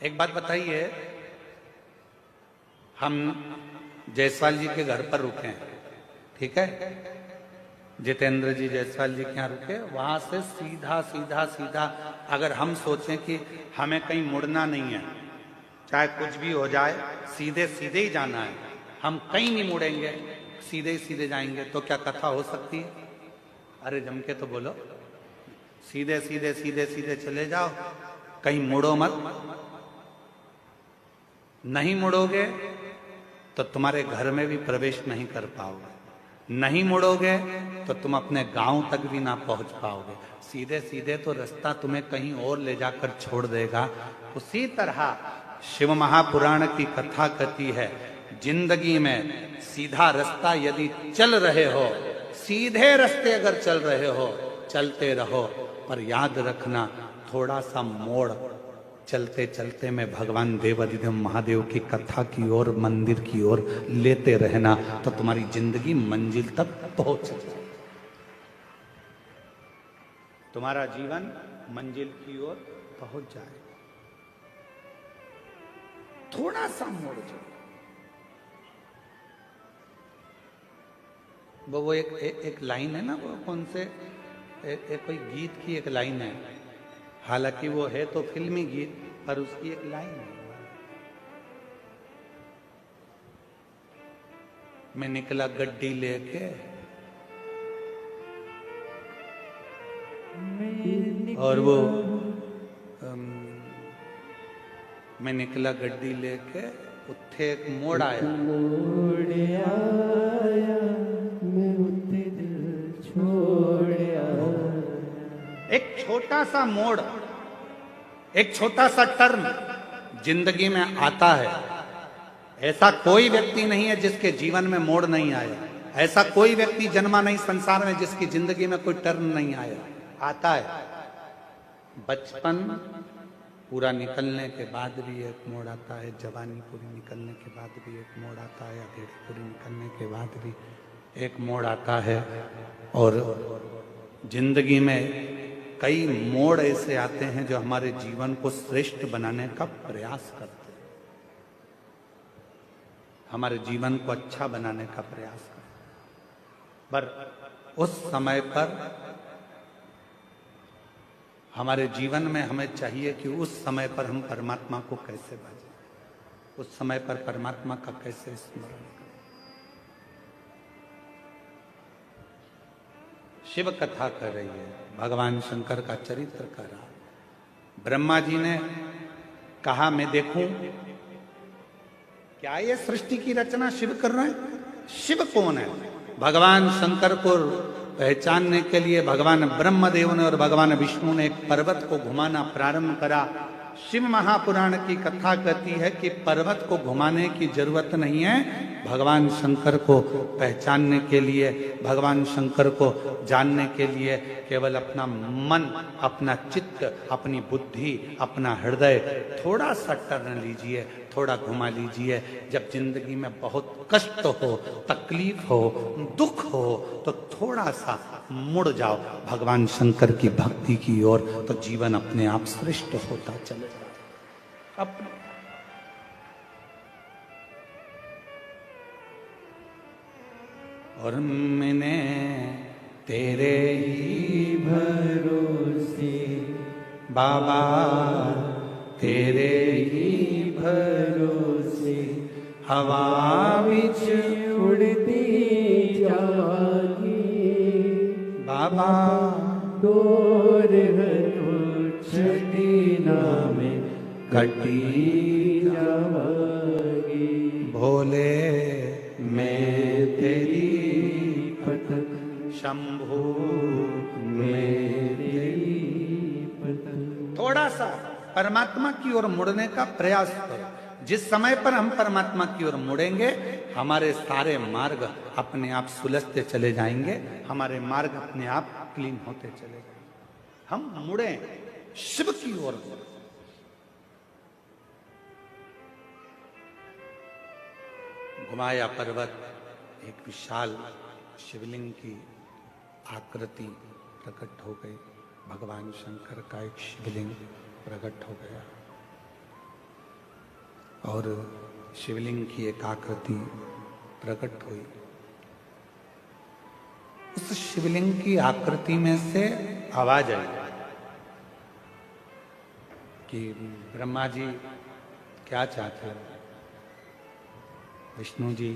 एक बात बताइए, हम जायसवाल जी के घर पर रुके हैं, ठीक है? जितेंद्र जी जायसवाल जी के यहाँ रुके, वहां से सीधा सीधा सीधा अगर हम सोचें कि हमें कहीं मुड़ना नहीं है, चाहे कुछ भी हो जाए, सीधे सीधे ही जाना है, हम कहीं नहीं मुड़ेंगे, सीधे ही सीधे जाएंगे, तो क्या कथा हो सकती है? अरे जम के तो बोलो, सीधे सीधे सीधे सीधे चले जाओ, कहीं मुड़ो मत। नहीं मुड़ोगे तो तुम्हारे घर में भी प्रवेश नहीं कर पाओगे, नहीं मुड़ोगे तो तुम अपने गांव तक भी ना पहुंच पाओगे। सीधे सीधे तो रास्ता तुम्हें कहीं और ले जाकर छोड़ देगा। उसी तरह शिव महापुराण की कथा कहती है, जिंदगी में सीधा रास्ता यदि चल रहे हो, सीधे रास्ते अगर चल रहे हो, चलते रहो, पर याद रखना थोड़ा सा मोड़ चलते चलते में भगवान देवादिदेव महादेव की कथा की ओर, मंदिर की ओर लेते रहना, तो तुम्हारी जिंदगी मंजिल तक पहुंच जाए, तुम्हारा जीवन मंजिल की ओर पहुंच जाए। थोड़ा सा मोड़ जाओ। वो एक लाइन है ना, वो कौन से कोई गीत की एक लाइन है, हालांकि वो है तो फिल्मी गीत, पर उसकी एक लाइन है, मैं निकला गड्डी लेके और वो मैं निकला गड्डी लेके, उत्थे एक मोड़ आया, मैं उत्ते दिल छोड़या। एक छोटा सा मोड़, एक छोटा सा टर्न जिंदगी में आता है। ऐसा कोई व्यक्ति नहीं है जिसके जीवन में मोड़ नहीं आया, ऐसा कोई व्यक्ति जन्मा नहीं संसार में जिसकी जिंदगी में कोई टर्न नहीं आया। आता है, बचपन पूरा निकलने के बाद भी एक मोड़ आता है, जवानी पूरी निकलने के बाद भी एक मोड़ आता है, अधेड़ी पूरी निकलने के बाद भी एक मोड़ आता है, और जिंदगी में कई मोड़ ऐसे आते हैं जो हमारे जीवन को श्रेष्ठ बनाने का प्रयास करते हैं, हमारे जीवन को अच्छा बनाने का प्रयास करते हैं। पर उस समय पर हमारे जीवन में हमें चाहिए कि उस समय पर हम परमात्मा को कैसे भजें, उस समय पर परमात्मा का कैसे स्मरण करें। शिव कथा कर रही है, भगवान शंकर का चरित्र कर रहा। ब्रह्मा जी ने कहा मैं देखूं क्या ये सृष्टि की रचना शिव कर रहे हैं। शिव कौन है? भगवान शंकर को पहचानने के लिए भगवान ब्रह्मदेव ने और भगवान विष्णु ने एक पर्वत को घुमाना प्रारंभ करा। शिव महापुराण की कथा कहती है कि पर्वत को घुमाने की जरूरत नहीं है, भगवान शंकर को पहचानने के लिए, भगवान शंकर को जानने के लिए केवल अपना मन, अपना चित्त, अपनी बुद्धि, अपना हृदय थोड़ा सा टर्न लीजिए, थोड़ा घुमा लीजिए। जब जिंदगी में बहुत कष्ट हो, तकलीफ हो, दुख हो, तो थोड़ा सा मुड़ जाओ भगवान शंकर की भक्ति की ओर, तो जीवन अपने आप श्रेष्ठ होता चलेगा। अपने और मैंने तेरे ही भरोसे बाबा, तेरे ही भरोसे हवा बिच उड़ती जागी बाबा, डोर छठी नामे कटी जावागी। भोले मैं तेरी पतन शंभू मैं तेरी पतन। थोड़ा सा परमात्मा की ओर मुड़ने का प्रयास करो। जिस समय पर हम परमात्मा की ओर मुड़ेंगे, हमारे सारे मार्ग अपने आप सुलझते चले जाएंगे, हमारे मार्ग अपने आप क्लीन होते चले जाएंगे। हम मुड़े शिव की ओर। घुमाया पर्वत, एक विशाल शिवलिंग की आकृति प्रकट हो गई। भगवान शंकर का एक शिवलिंग प्रकट हो गया और शिवलिंग की एक आकृति प्रकट हुई। उस शिवलिंग की आकृति में से आवाज आई कि ब्रह्मा जी क्या चाहते हो, विष्णु जी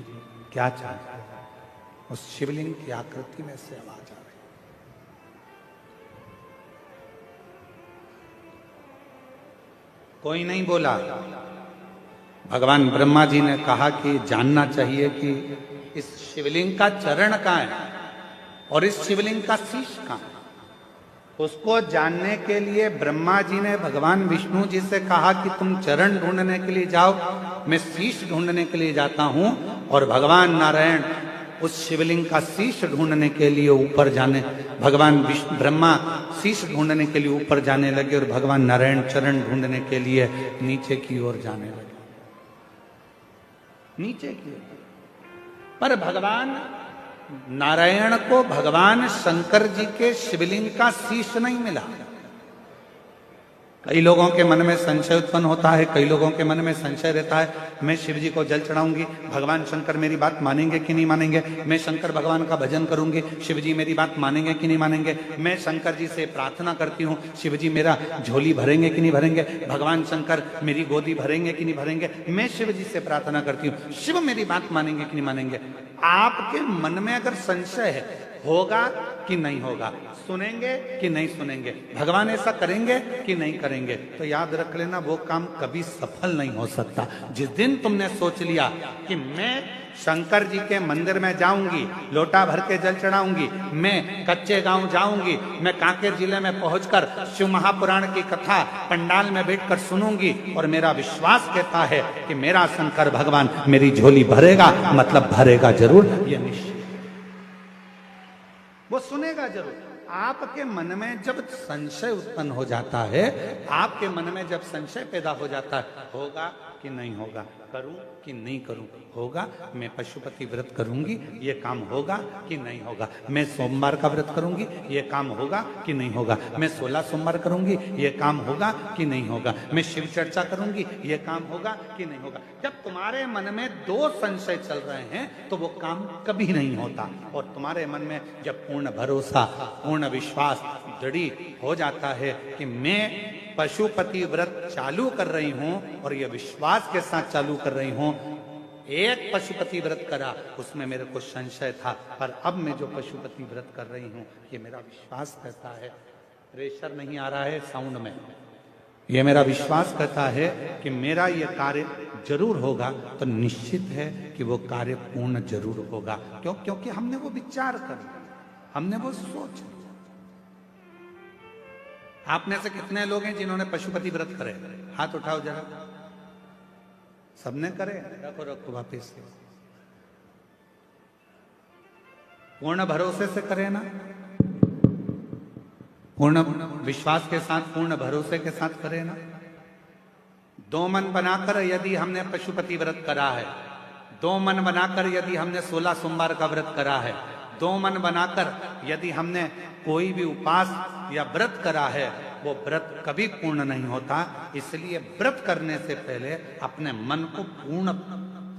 क्या चाहते हो। उस शिवलिंग की आकृति में से आवाज आ रही। कोई नहीं बोला। भगवान ब्रह्मा जी ने कहा कि जानना चाहिए कि इस शिवलिंग का चरण कहाँ है और इस शिवलिंग का शीश कहाँ है। उसको जानने के लिए ब्रह्मा जी ने भगवान विष्णु जी से कहा कि तुम चरण ढूंढने के लिए जाओ, मैं शीश ढूंढने के लिए जाता हूं। और भगवान नारायण उस शिवलिंग का शीश ढूंढने के लिए ऊपर जाने, भगवान ब्रह्मा शीश ढूंढने के लिए ऊपर जाने लगे और भगवान नारायण चरण ढूंढने के लिए नीचे की ओर जाने लगे, नीचे की ओर। पर भगवान नारायण को भगवान शंकर जी के शिवलिंग का शीश नहीं मिला। कई लोगों के मन में संशय उत्पन्न होता है, कई लोगों के मन में संशय रहता है, मैं शिव जी को जल चढ़ाऊंगी, भगवान शंकर मेरी बात मानेंगे कि नहीं मानेंगे। मैं शंकर भगवान का भजन करूंगी, शिव जी मेरी बात मानेंगे कि नहीं मानेंगे। मैं शंकर जी से प्रार्थना करती हूँ, शिव जी मेरा झोली भरेंगे कि नहीं भरेंगे। भगवान शंकर मेरी गोदी भरेंगे कि नहीं भरेंगे। मैं शिव जी से प्रार्थना करती हूँ, शिव मेरी बात मानेंगे कि नहीं मानेंगे। आपके मन में अगर संशय है, होगा कि नहीं होगा, सुनेंगे कि नहीं सुनेंगे, भगवान ऐसा करेंगे कि नहीं करेंगे, तो याद रख लेना वो काम कभी सफल नहीं हो सकता। जिस दिन तुमने सोच लिया कि मैं शंकर जी के मंदिर में जाऊंगी, लोटा भर के जल चढ़ाऊंगी, मैं कच्चे गांव जाऊंगी, मैं कांकेर जिले में पहुंचकर शिव महापुराण की कथा पंडाल में बैठकर सुनूंगी और मेरा विश्वास कहता है कि मेरा शंकर भगवान मेरी झोली भरेगा, मतलब भरेगा जरूर, ये निश्चित, वो सुनेगा जरूर। आपके मन में जब संशय उत्पन्न हो जाता है, आपके मन में जब संशय पैदा हो जाता है, होगा कि नहीं होगा, करूं कि नहीं करूं, होगा। मैं पशुपति व्रत करूंगी, ये काम होगा कि नहीं होगा। मैं सोमवार का व्रत करूंगी, ये काम होगा कि नहीं होगा। मैं 16 सोमवार करूंगी, ये काम होगा कि नहीं होगा। मैं शिव चर्चा करूंगी, ये काम होगा कि नहीं होगा। जब तुम्हारे मन में दो संशय चल रहे हैं तो वो काम कभी नहीं होता। और तुम्हारे मन में जब पूर्ण भरोसा, पूर्ण विश्वास दृढ़ हो जाता है कि मैं पशुपति व्रत चालू कर रही हूं और ये विश्वास के साथ चालू कर रही हूं। एक पशुपति व्रत करा, उसमें मेरे को संशय था, पर अब मैं जो पशुपति व्रत कर रही हूं ये मेरा विश्वास कहता है, प्रेशर नहीं आ रहा है साउंड में, ये मेरा विश्वास कहता है कि मेरा ये कार्य जरूर होगा, तो निश्चित है कि वो कार्य पूर्ण जरूर होगा। क्यों? क्योंकि हमने वो विचार कर लिया, हमने वो सोच लिया। आप में से कितने लोग हैं जिन्होंने पशुपति व्रत करे? हाथ उठाओ जरा। सबने करे? रखो रखो वापिस से। पूर्ण भरोसे से करे ना? पूर्ण विश्वास के साथ, पूर्ण भरोसे के साथ करे ना? दो मन बनाकर यदि हमने पशुपति व्रत करा है, दो मन बनाकर यदि हमने 16 सोमवार का व्रत करा है, दो मन बनाकर यदि हमने कोई भी उपास या व्रत करा है, वो व्रत कभी पूर्ण नहीं होता। इसलिए व्रत करने से पहले अपने मन को पूर्ण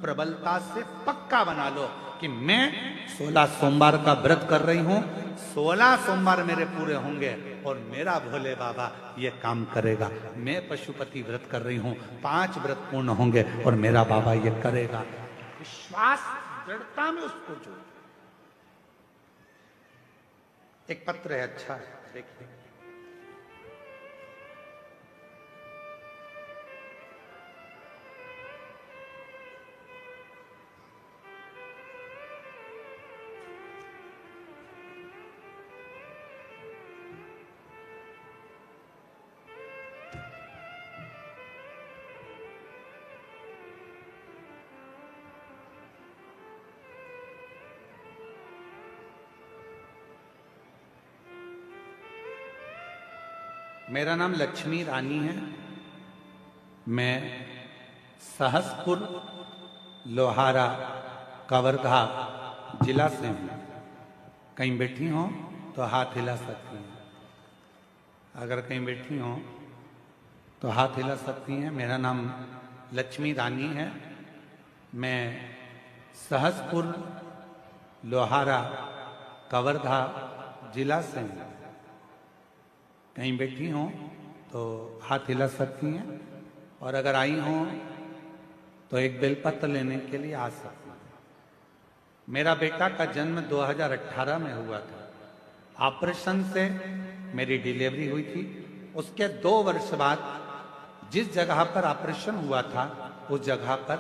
प्रबलता से पक्का बना लो कि मैं 16 सोमवार का व्रत कर रही हूं, 16 सोमवार मेरे पूरे होंगे और मेरा भोले बाबा ये काम करेगा। मैं पशुपति व्रत कर रही हूं, 5 व्रत पूर्ण होंगे और मेरा बाबा ये करेगा। विश्वास, दृढ़ता में उसको जोड़। एक पत्र है, अच्छा है, देखिए। मेरा नाम लक्ष्मी रानी है। मैं सहसपुर लोहारा कवर्धा जिला से हूँ। कहीं बैठी हो तो हाथ हिला सकती हैं, अगर कहीं बैठी हो तो हाथ हिला सकती हैं। मेरा नाम लक्ष्मी रानी है। मैं सहसपुर लोहारा कवर्धा जिला से हूँ। कहीं बैठी हो तो हाथ हिला सकती हैं, और अगर आई हो तो एक बेलपत्र लेने के लिए आ सकती हैं। मेरा बेटा का जन्म 2018 में हुआ था। ऑपरेशन से मेरी डिलीवरी हुई थी। उसके 2 वर्ष बाद जिस जगह पर ऑपरेशन हुआ था उस जगह पर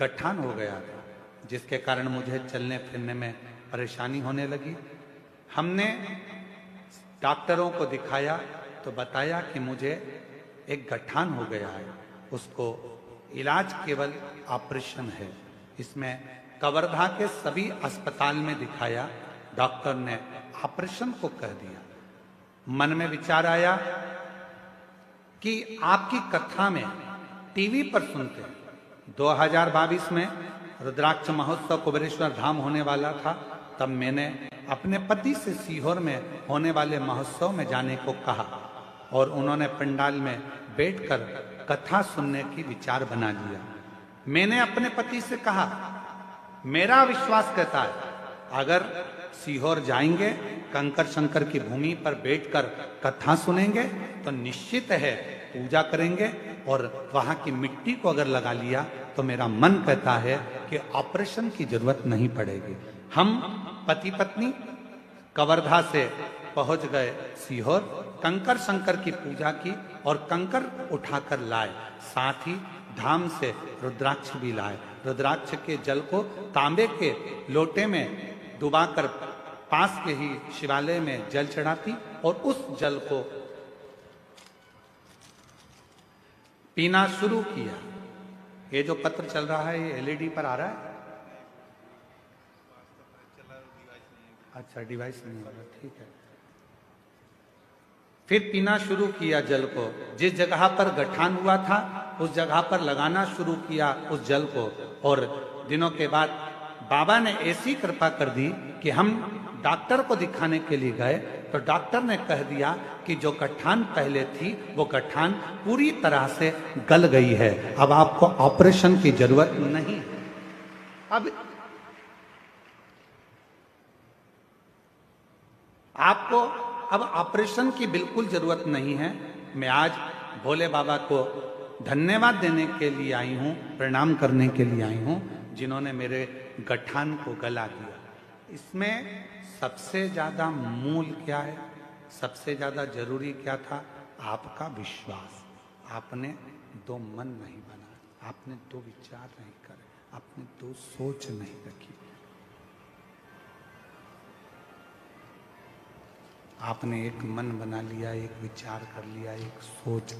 गठान हो गया था, जिसके कारण मुझे चलने फिरने में परेशानी होने लगी। हमने डॉक्टरों को दिखाया तो बताया कि मुझे एक गठान हो गया है, उसको इलाज केवल ऑपरेशन है। इसमें कवर्धा के सभी अस्पताल में दिखाया, डॉक्टर ने ऑपरेशन को कह दिया। मन में विचार आया कि आपकी कथा में टीवी पर सुनते, 2022 में रुद्राक्ष महोत्सव कुबेरेश्वर धाम होने वाला था, तब मैंने अपने पति से सीहोर में होने वाले महोत्सव में जाने को कहा और उन्होंने पंडाल में बैठकर कथा सुनने की विचार बना लिया। मैंने अपने पति से कहा, मेरा विश्वास कहता है अगर सीहोर जाएंगे, कंकर शंकर की भूमि पर बैठकर कथा सुनेंगे तो निश्चित है पूजा करेंगे, और वहां की मिट्टी को अगर लगा लिया तो मेरा मन कहता है कि ऑपरेशन की जरूरत नहीं पड़ेगी। हम पति पत्नी कवर्धा से पहुंच गए सीहोर, कंकर शंकर की पूजा की और कंकर उठाकर लाए, साथ ही धाम से रुद्राक्ष भी लाए। रुद्राक्ष के जल को तांबे के लोटे में डुबाकर पास के ही शिवालय में जल चढ़ाती और उस जल को पीना शुरू किया। ये जो पत्र चल रहा है ये एलईडी पर आ रहा है? अच्छा, डिवाइस नहीं हो रहा, ठीक है। फिर पीना शुरू किया जल को। जिस जगह पर गठान हुआ था उस जगह पर लगाना शुरू किया उस जल को। और दिनों के बाद बाबा ने ऐसी कृपा कर दी कि हम डॉक्टर को दिखाने के लिए गए तो डॉक्टर ने कह दिया कि जो गठान पहले थी वो गठान पूरी तरह से गल गई है, अब आपको ऑपरेशन की जरूरत नहीं। अब आपको अब ऑपरेशन की बिल्कुल जरूरत नहीं है। मैं आज भोले बाबा को धन्यवाद देने के लिए आई हूँ, प्रणाम करने के लिए आई हूँ, जिन्होंने मेरे गठान को गला दिया। इसमें सबसे ज्यादा मूल क्या है, सबसे ज्यादा जरूरी क्या था? आपका विश्वास। आपने दो मन नहीं बनाया, आपने दो विचार नहीं करे, आपने दो सोच नहीं रखी, आपने एक मन बना लिया, एक विचार कर लिया, एक सोच,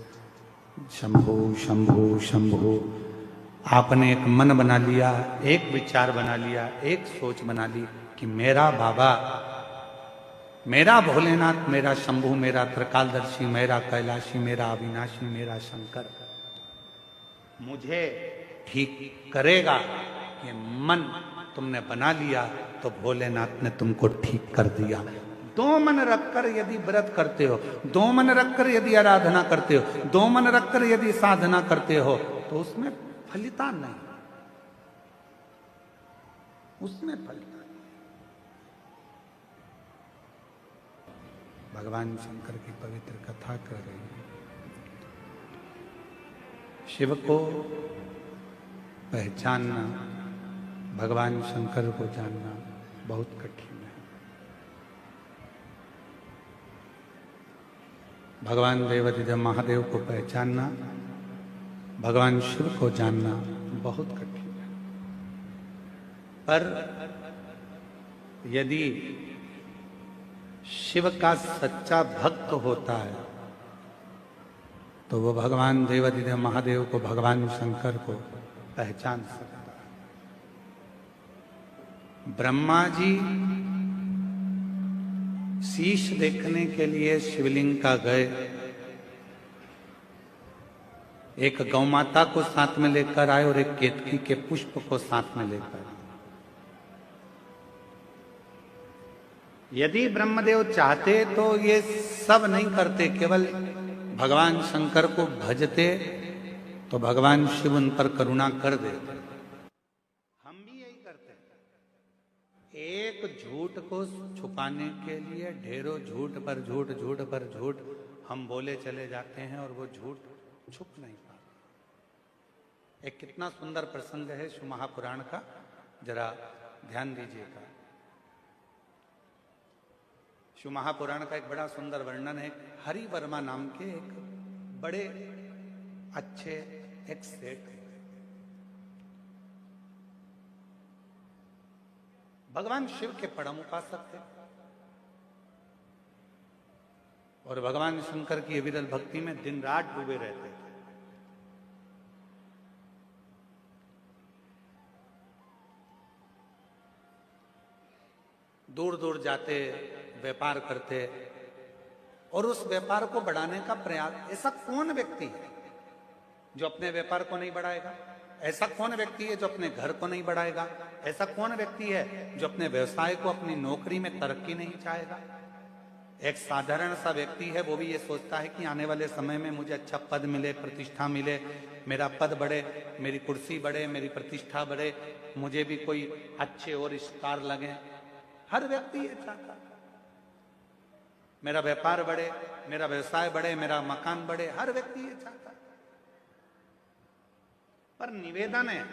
शंभो शंभो शंभो। आपने एक मन बना लिया, एक विचार बना लिया, एक सोच बना ली कि मेरा बाबा, मेरा भोलेनाथ, मेरा शंभु, मेरा त्रिकालदर्शी, मेरा कैलाशी, मेरा अविनाशी, मेरा शंकर मुझे ठीक करेगा। ये मन तुमने बना लिया तो भोलेनाथ ने तुमको ठीक कर दिया। दो मन रखकर यदि व्रत करते हो, दो मन रखकर यदि आराधना करते हो, दो मन रखकर यदि साधना करते हो तो उसमें फलिता नहीं, उसमें फलिता नहीं। भगवान शंकर की पवित्र कथा कर रही है। शिव को पहचानना, भगवान शंकर को जानना बहुत कठिन है। भगवान देवाधिदेव महादेव को पहचानना, भगवान शिव को जानना बहुत कठिन है। पर यदि शिव का सच्चा भक्त होता है तो वो भगवान देवाधिदेव महादेव को, भगवान शंकर को पहचान सकता है। ब्रह्मा जी शीश देखने के लिए शिवलिंग का गए, एक गौ माता को साथ में लेकर आए और एक केतकी के पुष्प को साथ में लेकर आए। यदि ब्रह्मदेव चाहते तो ये सब नहीं करते, केवल भगवान शंकर को भजते तो भगवान शिव उन पर करुणा कर देते। हम भी यही करते हैं। एक झूठ को छुपाने के लिए ढेरों झूठ पर झूठ, झूठ पर झूठ हम बोले चले जाते हैं और वो झूठ छुप नहीं पाता। एक कितना सुंदर प्रसंग है शिव महापुराण का, जरा ध्यान दीजिएगा। शिव महापुराण का एक बड़ा सुंदर वर्णन है। हरि वर्मा नाम के एक बड़े अच्छे एक सेठ है। भगवान शिव के परम उपासक थे और भगवान शंकर की विरल भक्ति में दिन रात डूबे रहते थे। दूर दूर जाते, व्यापार करते और उस व्यापार को बढ़ाने का प्रयास। ऐसा कौन व्यक्ति है जो अपने व्यापार को नहीं बढ़ाएगा? ऐसा कौन व्यक्ति है जो अपने घर को नहीं बढ़ाएगा? ऐसा कौन व्यक्ति है जो अपने व्यवसाय को, अपनी नौकरी में तरक्की नहीं चाहेगा? एक साधारण सा व्यक्ति है, वो भी ये सोचता है कि आने वाले समय में मुझे अच्छा पद मिले, प्रतिष्ठा मिले, मेरा पद बढ़े, मेरी कुर्सी बढ़े, मेरी प्रतिष्ठा बढ़े, मुझे भी कोई अच्छे और स्टार लगे। हर व्यक्ति ये चाहता है, मेरा व्यापार बढ़े, मेरा व्यवसाय बढ़े, मेरा मकान बढ़े, हर व्यक्ति ये चाहता है। पर निवेदन है,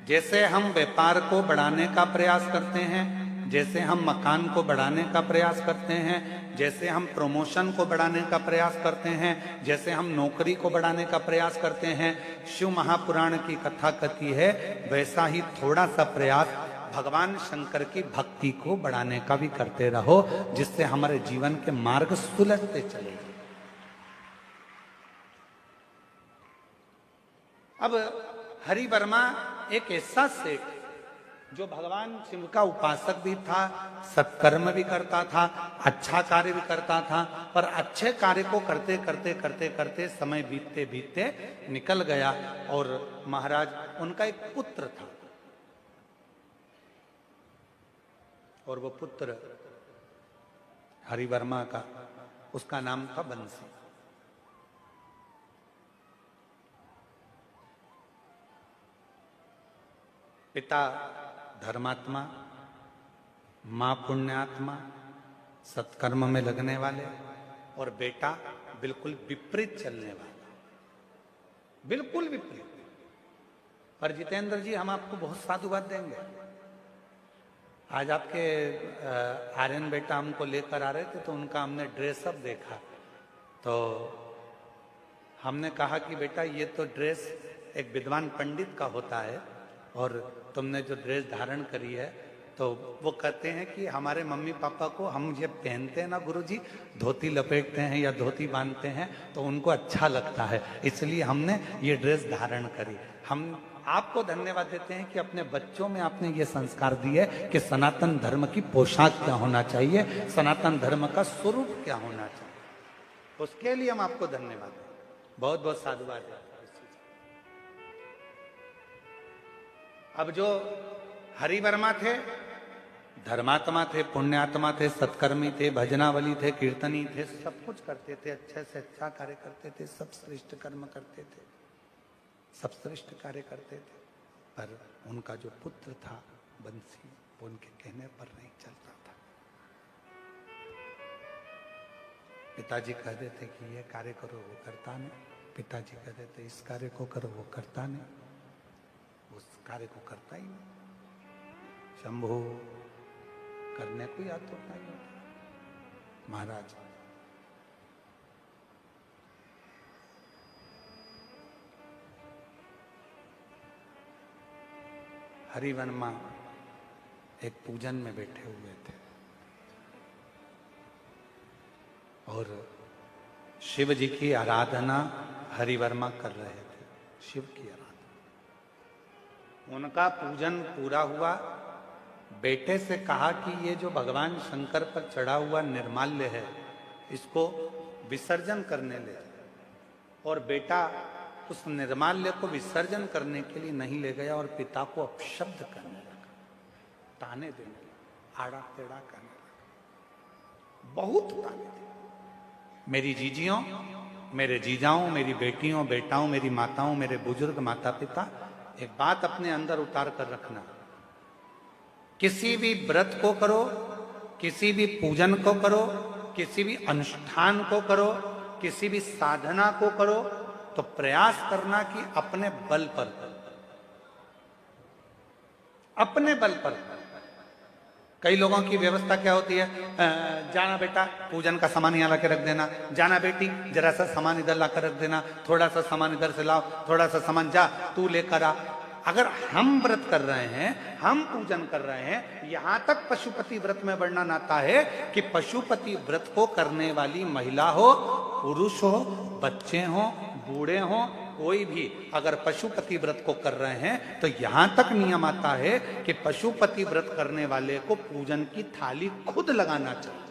जैसे हम व्यापार को बढ़ाने का प्रयास करते हैं, जैसे हम मकान को बढ़ाने का प्रयास करते हैं, जैसे हम प्रमोशन को बढ़ाने का प्रयास करते हैं, जैसे हम नौकरी को बढ़ाने का प्रयास करते हैं, शिव महापुराण की कथा कहती है वैसा ही थोड़ा सा प्रयास भगवान शंकर की भक्ति को बढ़ाने का भी करते रहो, जिससे हमारे जीवन के मार्ग सुलझते चले। अब हरि वर्मा एक ऐसा सेठ जो भगवान शिव का उपासक भी था, सत्कर्म भी करता था, अच्छा कार्य भी करता था, पर अच्छे कार्य को करते करते करते करते समय बीतते बीतते निकल गया। और महाराज, उनका एक पुत्र था, और वो पुत्र हरिवर्मा का, उसका नाम था बंसी। पिता धर्मात्मा, मां पुण्यात्मा, सत्कर्म में लगने वाले, और बेटा बिल्कुल विपरीत चलने वाला, बिल्कुल विपरीत। पर जितेंद्र जी, हम आपको बहुत साधुवाद देंगे। आज आपके आर्यन बेटा हमको लेकर आ रहे थे, तो उनका हमने ड्रेसअप देखा, तो हमने कहा कि बेटा, ये तो ड्रेस एक विद्वान पंडित का होता है, और तुमने जो ड्रेस धारण करी है, तो वो कहते हैं कि हमारे मम्मी पापा को हम ये पहनते हैं ना गुरुजी, धोती लपेटते हैं या धोती बांधते हैं, तो उनको अच्छा लगता है, इसलिए हमने ये ड्रेस धारण करी। हम आपको धन्यवाद देते हैं कि अपने बच्चों में आपने ये संस्कार दिए कि सनातन धर्म की पोशाक क्या होना चाहिए, सनातन धर्म का स्वरूप क्या होना चाहिए। उसके लिए हम आपको धन्यवाद दें, बहुत बहुत साधुवाद है। अब जो हरिवर्मा थे, धर्मात्मा थे, पुण्यात्मा थे, सत्कर्मी थे, भजनावली थे, कीर्तनी थे, सब कुछ करते थे, अच्छे से अच्छा कार्य करते थे, सब श्रेष्ठ कर्म करते थे, सब श्रेष्ठ कार्य करते थे। पर उनका जो पुत्र था बंसी, वो उनके कहने पर नहीं चलता था। पिताजी कह देते कि ये कार्य करो, वो करता नहीं। पिताजी कह देते इस कार्य को करो, वो करता नहीं, उस कार्य को करता ही नहीं। शंभो करने को याद तो नहीं होता। महाराज, हरिवर्मा एक पूजन में बैठे हुए थे, और शिव जी की आराधना हरिवर्मा कर रहे थे, शिव की आराधना। उनका पूजन पूरा हुआ, बेटे से कहा कि ये जो भगवान शंकर पर चढ़ा हुआ निर्माल्य है, इसको विसर्जन करने ले जाए। और बेटा उस निर्माल्य को विसर्जन करने के लिए नहीं ले गया, और पिता को अपशब्द करने लगा, ताने देने लगा, आड़ा टेढ़ा करने लगा, बहुत ताने देने। मेरी जीजियों, मेरे जीजाओं, मेरी बेटियों, बेटाओं, मेरी माताओं, मेरे बुजुर्ग माता पिता, एक बात अपने अंदर उतार कर रखना, किसी भी व्रत को करो, किसी भी पूजन को करो, किसी भी अनुष्ठान को करो, किसी भी साधना को करो, तो प्रयास करना कि अपने बल पर, अपने बल पर। कई लोगों की व्यवस्था क्या होती है, जाना बेटा पूजन का सामान यहाँ ला के रख देना, जाना बेटी जरा सा सामान इधर ला कर रख देना, थोड़ा सा सामान इधर से लाओ, थोड़ा सा सामान जा तू लेकर आ। अगर हम व्रत कर रहे हैं, हम पूजन कर रहे हैं, यहां तक पशुपति व्रत में वर्णन आता है कि पशुपति व्रत को करने वाली महिला हो, पुरुष हो, बच्चे हो, बूढ़े हो, कोई भी अगर पशुपति व्रत को कर रहे हैं, तो यहां तक नियम आता है कि पशुपति व्रत करने वाले को पूजन की थाली खुद लगाना चाहिए।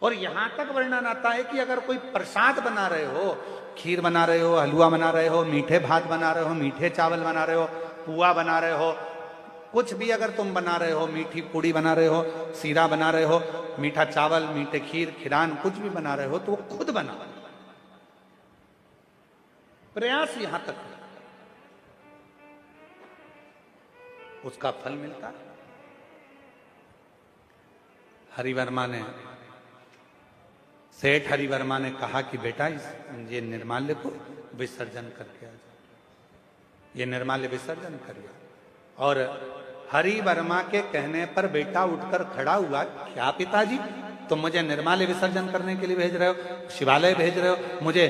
और यहां तक वर्णन आता है कि अगर कोई प्रसाद बना रहे हो, खीर बना रहे हो, हलवा बना रहे हो, मीठे भात बना रहे हो, मीठे चावल बना रहे हो, पुआ बना रहे हो, कुछ भी अगर तुम बना रहे हो, मीठी पूड़ी बना रहे हो, सीरा बना रहे हो, मीठा चावल, मीठे खीर, खिरान, कुछ भी बना रहे हो, तो वो खुद बना। प्रयास यहां तक है, उसका फल मिलता। हरिवर्मा ने, सेठ हरिवर्मा ने कहा कि बेटा ये निर्माल्य को विसर्जन करके आ जाओ, ये निर्माल्य विसर्जन करिए। और हरिवर्मा के कहने पर बेटा उठकर खड़ा हुआ, क्या पिताजी तुम मुझे निर्माल्य विसर्जन करने के लिए भेज रहे हो, शिवालय भेज रहे हो, मुझे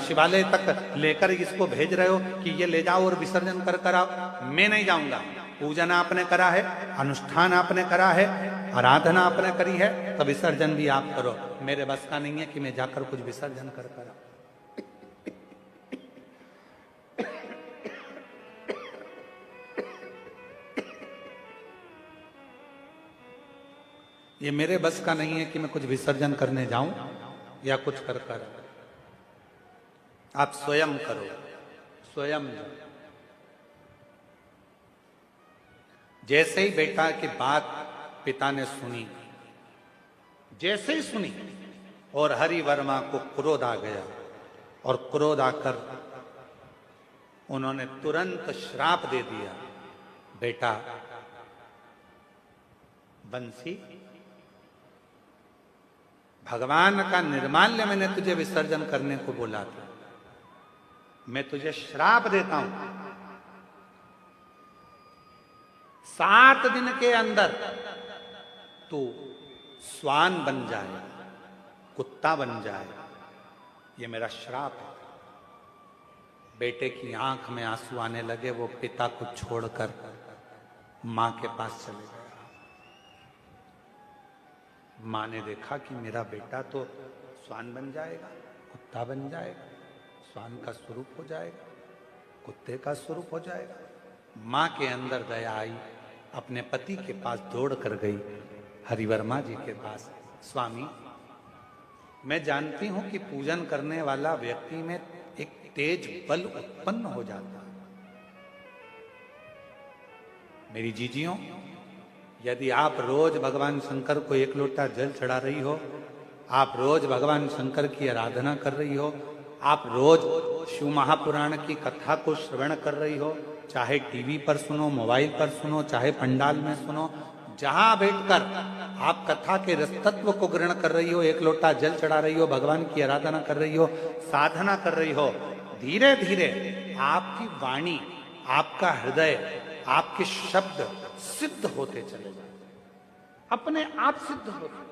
शिवालय तक लेकर इसको भेज रहे हो कि ये ले जाओ और विसर्जन कर कर आओ। मैं नहीं जाऊंगा, पूजन आपने करा है, अनुष्ठान आपने करा है, आराधना आपने करी है, तो विसर्जन भी आप करो। मेरे बस का नहीं है कि मैं जाकर कुछ विसर्जन कर कर आऊं। ये मेरे बस का नहीं है कि मैं कुछ विसर्जन करने जाऊं या कुछ कर कर। आप स्वयं करो, स्वयं जाओ। जैसे ही बेटा की बात पिता ने सुनी, जैसे ही सुनी, और हरि वर्मा को क्रोध आ गया, और क्रोध आकर उन्होंने तुरंत श्राप दे दिया, बेटा बंसी, भगवान का निर्माल्य मैंने तुझे विसर्जन करने को बोला था, मैं तुझे श्राप देता हूं, 7 दिन के अंदर तू स्वान बन जाए, कुत्ता बन जाए, ये मेरा श्राप है। बेटे की आंख में आंसू आने लगे, वो पिता को छोड़कर मां के पास चले गए। मां ने देखा कि मेरा बेटा तो स्वान बन जाएगा, कुत्ता बन जाएगा, स्वान का स्वरूप हो जाएगा, कुत्ते का स्वरूप हो जाएगा। मां के अंदर दया आई, अपने पति के पास दौड़ कर गई, हरिवर्मा जी के पास। स्वामी, मैं जानती हूं कि पूजन करने वाला व्यक्ति में एक तेज बल उत्पन्न हो जाता है। मेरी जीजियों, यदि आप रोज भगवान शंकर को 1 लोटा जल चढ़ा रही हो, आप रोज भगवान शंकर की आराधना कर रही हो, आप रोज शिव महापुराण की कथा को श्रवण कर रही हो, चाहे टीवी पर सुनो, मोबाइल पर सुनो, चाहे पंडाल में सुनो, जहां बैठकर आप कथा के रसतत्व को ग्रहण कर रही हो, 1 लोटा जल चढ़ा रही हो, भगवान की आराधना कर रही हो, साधना कर रही हो, धीरे धीरे आपकी वाणी, आपका हृदय, आपके शब्द सिद्ध होते चले जाए, अपने आप सिद्ध होते।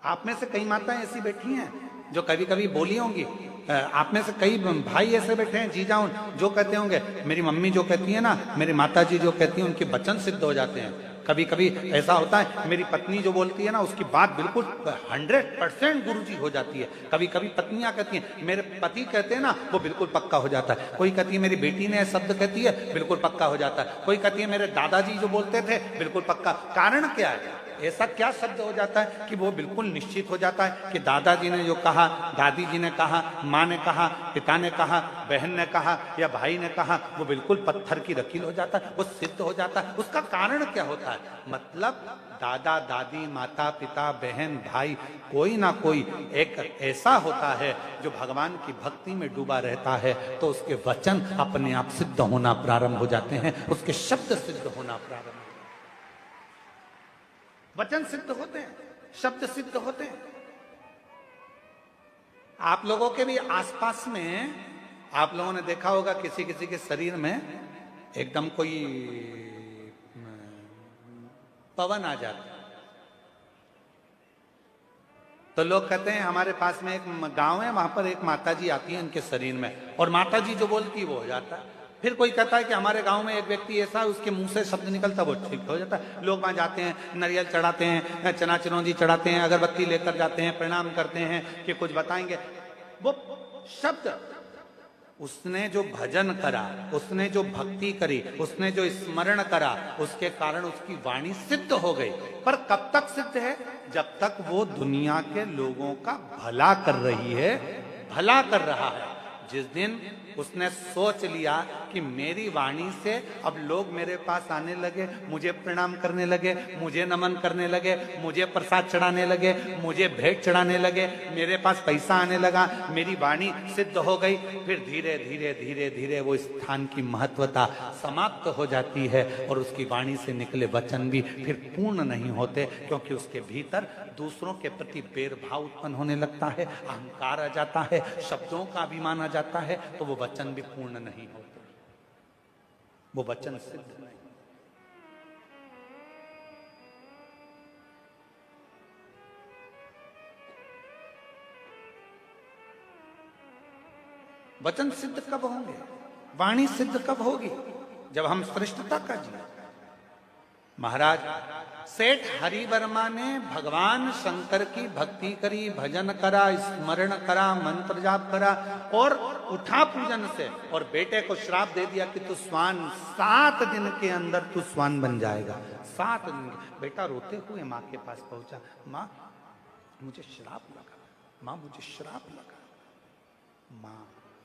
आप में से कई माताएं ऐसी बैठी हैं जो कभी कभी बोली होंगी, आप में से कई भाई ऐसे बैठे हैं, जीजा जो कहते होंगे, मेरी मम्मी जो कहती है ना, मेरी माता जी जो कहती है, उनके वचन सिद्ध हो जाते हैं। कभी कभी ऐसा होता है, मेरी पत्नी जो बोलती है ना, उसकी बात बिल्कुल 100% गुरुजी हो जाती है। कभी कभी पत्नियां कहती हैं, मेरे पति कहते हैं ना, वो बिल्कुल पक्का हो जाता है। कोई कहती है मेरी बेटी ने शब्द कहती है, बिल्कुल पक्का हो जाता है। कोई कहती है मेरे दादाजी जो बोलते थे, बिल्कुल पक्का। कारण क्या है? ऐसा क्या शब्द हो जाता है कि वो बिल्कुल निश्चित हो जाता है कि दादाजी ने जो कहा, दादी जी ने कहा, माँ ने कहा, पिता ने कहा, बहन ने कहा या भाई ने कहा, वो बिल्कुल पत्थर की लकीर हो जाता है, वो सिद्ध हो जाता है। उसका कारण क्या होता है? मतलब दादा दादी, माता पिता, बहन भाई, कोई ना कोई एक ऐसा होता है जो भगवान की भक्ति में डूबा रहता है, तो उसके वचन अपने आप सिद्ध होना प्रारंभ हो जाते हैं, उसके शब्द सिद्ध होना प्रारंभ। वचन सिद्ध होते हैं, शब्द सिद्ध होते हैं। आप लोगों के भी आसपास में आप लोगों ने देखा होगा, किसी किसी के शरीर में एकदम कोई पवन आ जाता है, तो लोग कहते हैं हमारे पास में एक गांव है, वहां पर एक माताजी आती है उनके शरीर में, और माताजी जो बोलती है वो हो जाता है। फिर कोई कहता है कि हमारे गांव में एक व्यक्ति ऐसा है, उसके मुंह से शब्द निकलता, वो ठीक हो जाता है। लोग वहां जाते हैं, नारियल चढ़ाते हैं, चना चिरौंजी चढ़ाते हैं, अगरबत्ती लेकर जाते हैं, प्रणाम करते हैं कि कुछ बताएंगे। वो शब्द, उसने जो भजन करा, उसने जो भक्ति करी, उसने जो स्मरण करा, उसके कारण उसकी वाणी सिद्ध हो गई। पर कब तक सिद्ध है? जब तक वो दुनिया के लोगों का भला कर रही है, भला कर रहा है। जिस दिन उसने सोच लिया कि मेरी वाणी से अब लोग मेरे पास आने लगे, मुझे प्रणाम करने लगे, मुझे नमन करने लगे, मुझे प्रसाद चढ़ाने लगे, मुझे भेंट चढ़ाने लगे, मेरे पास पैसा आने लगा, मेरी वाणी सिद्ध हो गई, फिर धीरे धीरे धीरे धीरे वो स्थान की महत्वता समाप्त हो जाती है, और उसकी वाणी से निकले वचन भी फिर पूर्ण नहीं होते, क्योंकि उसके भीतर दूसरों के प्रति भेदभाव उत्पन्न होने लगता है, अहंकार आ जाता है, शब्दों का अभिमान आ जाता है, तो वो वचन भी पूर्ण नहीं होते, वो वचन सिद्ध नहीं। वचन सिद्ध कब होंगे? वाणी सिद्ध कब होगी? जब हम श्रेष्ठता का जिए, महाराज सेठ हरिवर्मा ने भगवान शंकर की भक्ति करी, भजन करा, स्मरण करा, मंत्र जाप करा और उठा पूजन से, और बेटे को श्राप दे दिया कि तू स्वान 7 दिन के अंदर तू स्वान बन जाएगा। 7 दिन। बेटा रोते हुए माँ के पास पहुंचा, माँ मुझे श्राप लगा, माँ मुझे श्राप लगा। माँ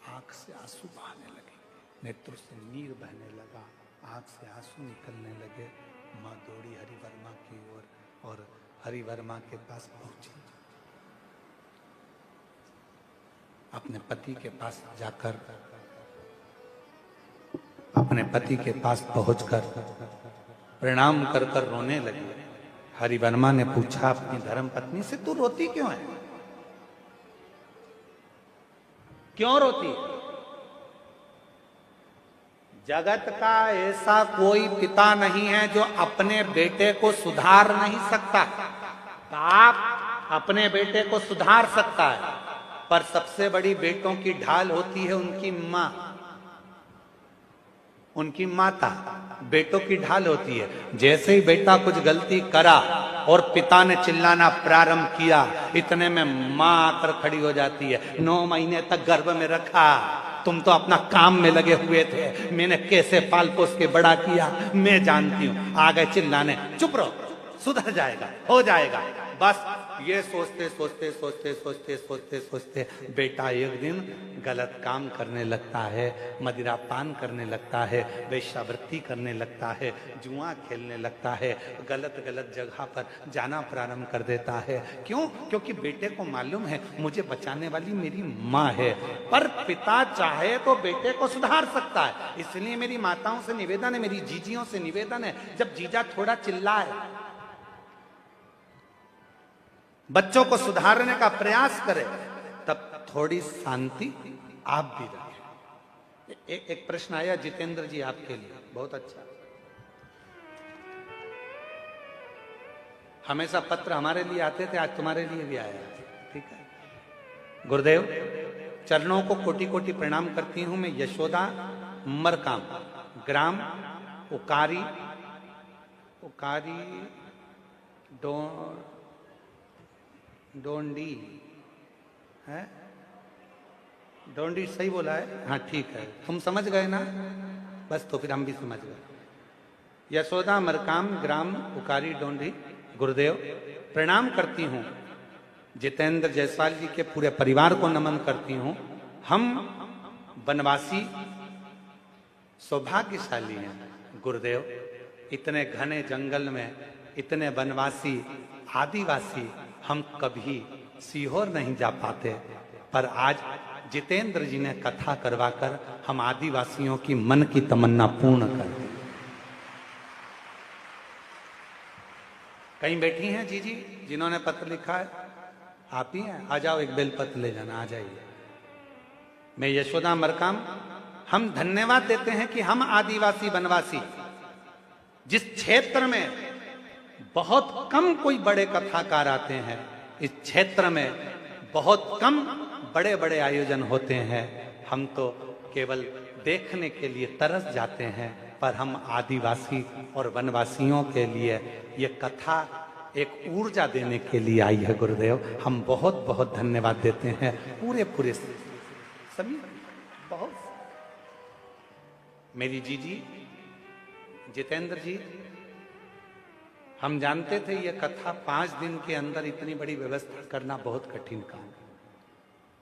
आंख से आंसू बहाने लगे, नेत्रों से नीर बहने लगा, आंख से आंसू निकलने लगे। माँ दौड़ी हरिवर्मा की ओर और हरिवर्मा के पास पहुंची। अपने पति के पास जाकर, अपने पति के पास पहुंचकर प्रणाम कर कर रोने लगी। हरिवर्मा ने पूछा अपनी धर्मपत्नी से, तू रोती क्यों है? क्यों रोती है? जगत का ऐसा कोई पिता नहीं है जो अपने बेटे को सुधार नहीं सकता। बाप अपने बेटे को सुधार सकता है, पर सबसे बड़ी बेटों की ढाल होती है उनकी माँ, उनकी माता। बेटों की ढाल होती है। जैसे ही बेटा कुछ गलती करा और पिता ने चिल्लाना प्रारंभ किया, इतने में माँ आकर खड़ी हो जाती है। 9 महीने तक गर्भ में रखा, तुम तो अपना काम में लगे हुए थे, मैंने कैसे पाल पोस के बड़ा किया मैं जानती हूं। आ गए चिल्लाने, चुप रहो, सुधर जाएगा, हो जाएगा। बस ये सोचते सोचते सोचते सोचते सोचते सोचते बेटा एक दिन गलत काम करने लगता है, मदिरा पान करने लगता है, वेश्यावृत्ति करने लगता है, जुआ खेलने लगता है, गलत गलत जगह पर जाना प्रारंभ कर देता है। क्यों? क्योंकि बेटे को मालूम है मुझे बचाने वाली मेरी माँ है, पर पिता चाहे तो बेटे को सुधार सकता है। इसलिए मेरी माताओं से निवेदन है, मेरी जीजियों से निवेदन है, जब जीजा थोड़ा चिल्लाए, बच्चों को सुधारने का प्रयास करें, तब थोड़ी शांति आप भी रखें। एक प्रश्न आया जितेंद्र जी आपके लिए, बहुत अच्छा। हमेशा पत्र हमारे लिए आते थे, आज तुम्हारे लिए भी आया, ठीक है। गुरुदेव चरणों को कोटि कोटि प्रणाम करती हूं मैं। यशोदा मरकाम, ग्राम उकारी, डोंडी है, डोंडी सही बोला है? हाँ ठीक है, तुम समझ गए ना, बस तो फिर हम भी समझ गए। यशोदा मरकाम, ग्राम उकारी, डोंडी। गुरुदेव प्रणाम करती हूँ, जितेंद्र जायसवाल जी के पूरे परिवार को नमन करती हूँ। हम वनवासी सौभाग्यशाली हैं गुरुदेव। इतने घने जंगल में इतने वनवासी आदिवासी हम कभी सीहोर नहीं जा पाते, पर आज जितेंद्र जी ने कथा करवाकर हम आदिवासियों की मन की तमन्ना पूर्ण कर दी। कहीं बैठी हैं जीजी जिन्होंने पत्र लिखा है? आप ही हैं? आ जाओ, एक बेलपत्र ले जाना, आ जाइए। मैं यशोदा मरकाम, हम धन्यवाद देते हैं कि हम आदिवासी वनवासी जिस क्षेत्र में बहुत कम कोई बड़े कथाकार आते हैं, इस क्षेत्र में बहुत कम बड़े बड़े आयोजन होते हैं। हम तो केवल देखने के लिए तरस जाते हैं, पर हम आदिवासी और वनवासियों के लिए ये कथा एक ऊर्जा देने के लिए आई है गुरुदेव। हम बहुत बहुत धन्यवाद देते हैं पूरे सभी। बहुत मेरी जीजी जितेंद्र जी, हम जानते थे ये कथा 5 दिन के अंदर इतनी बड़ी व्यवस्था करना बहुत कठिन काम है।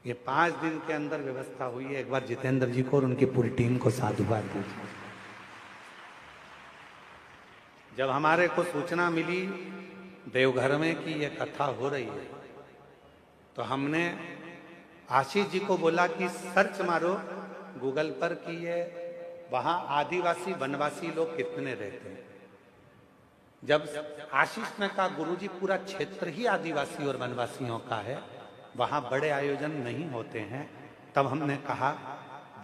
ये 5 दिन के अंदर व्यवस्था हुई है। एक बार जितेंद्र जी को और उनकी पूरी टीम को साधुवाद दीजिए। जब हमारे को सूचना मिली देवघर में कि ये कथा हो रही है, तो हमने आशीष जी को बोला कि सर्च मारो गूगल पर कि ये वहां आदिवासी वनवासी लोग कितने रहते हैं। जब आशीष ने कहा गुरुजी पूरा क्षेत्र ही आदिवासी और वनवासियों का है, वहां बड़े आयोजन नहीं होते हैं, तब हमने कहा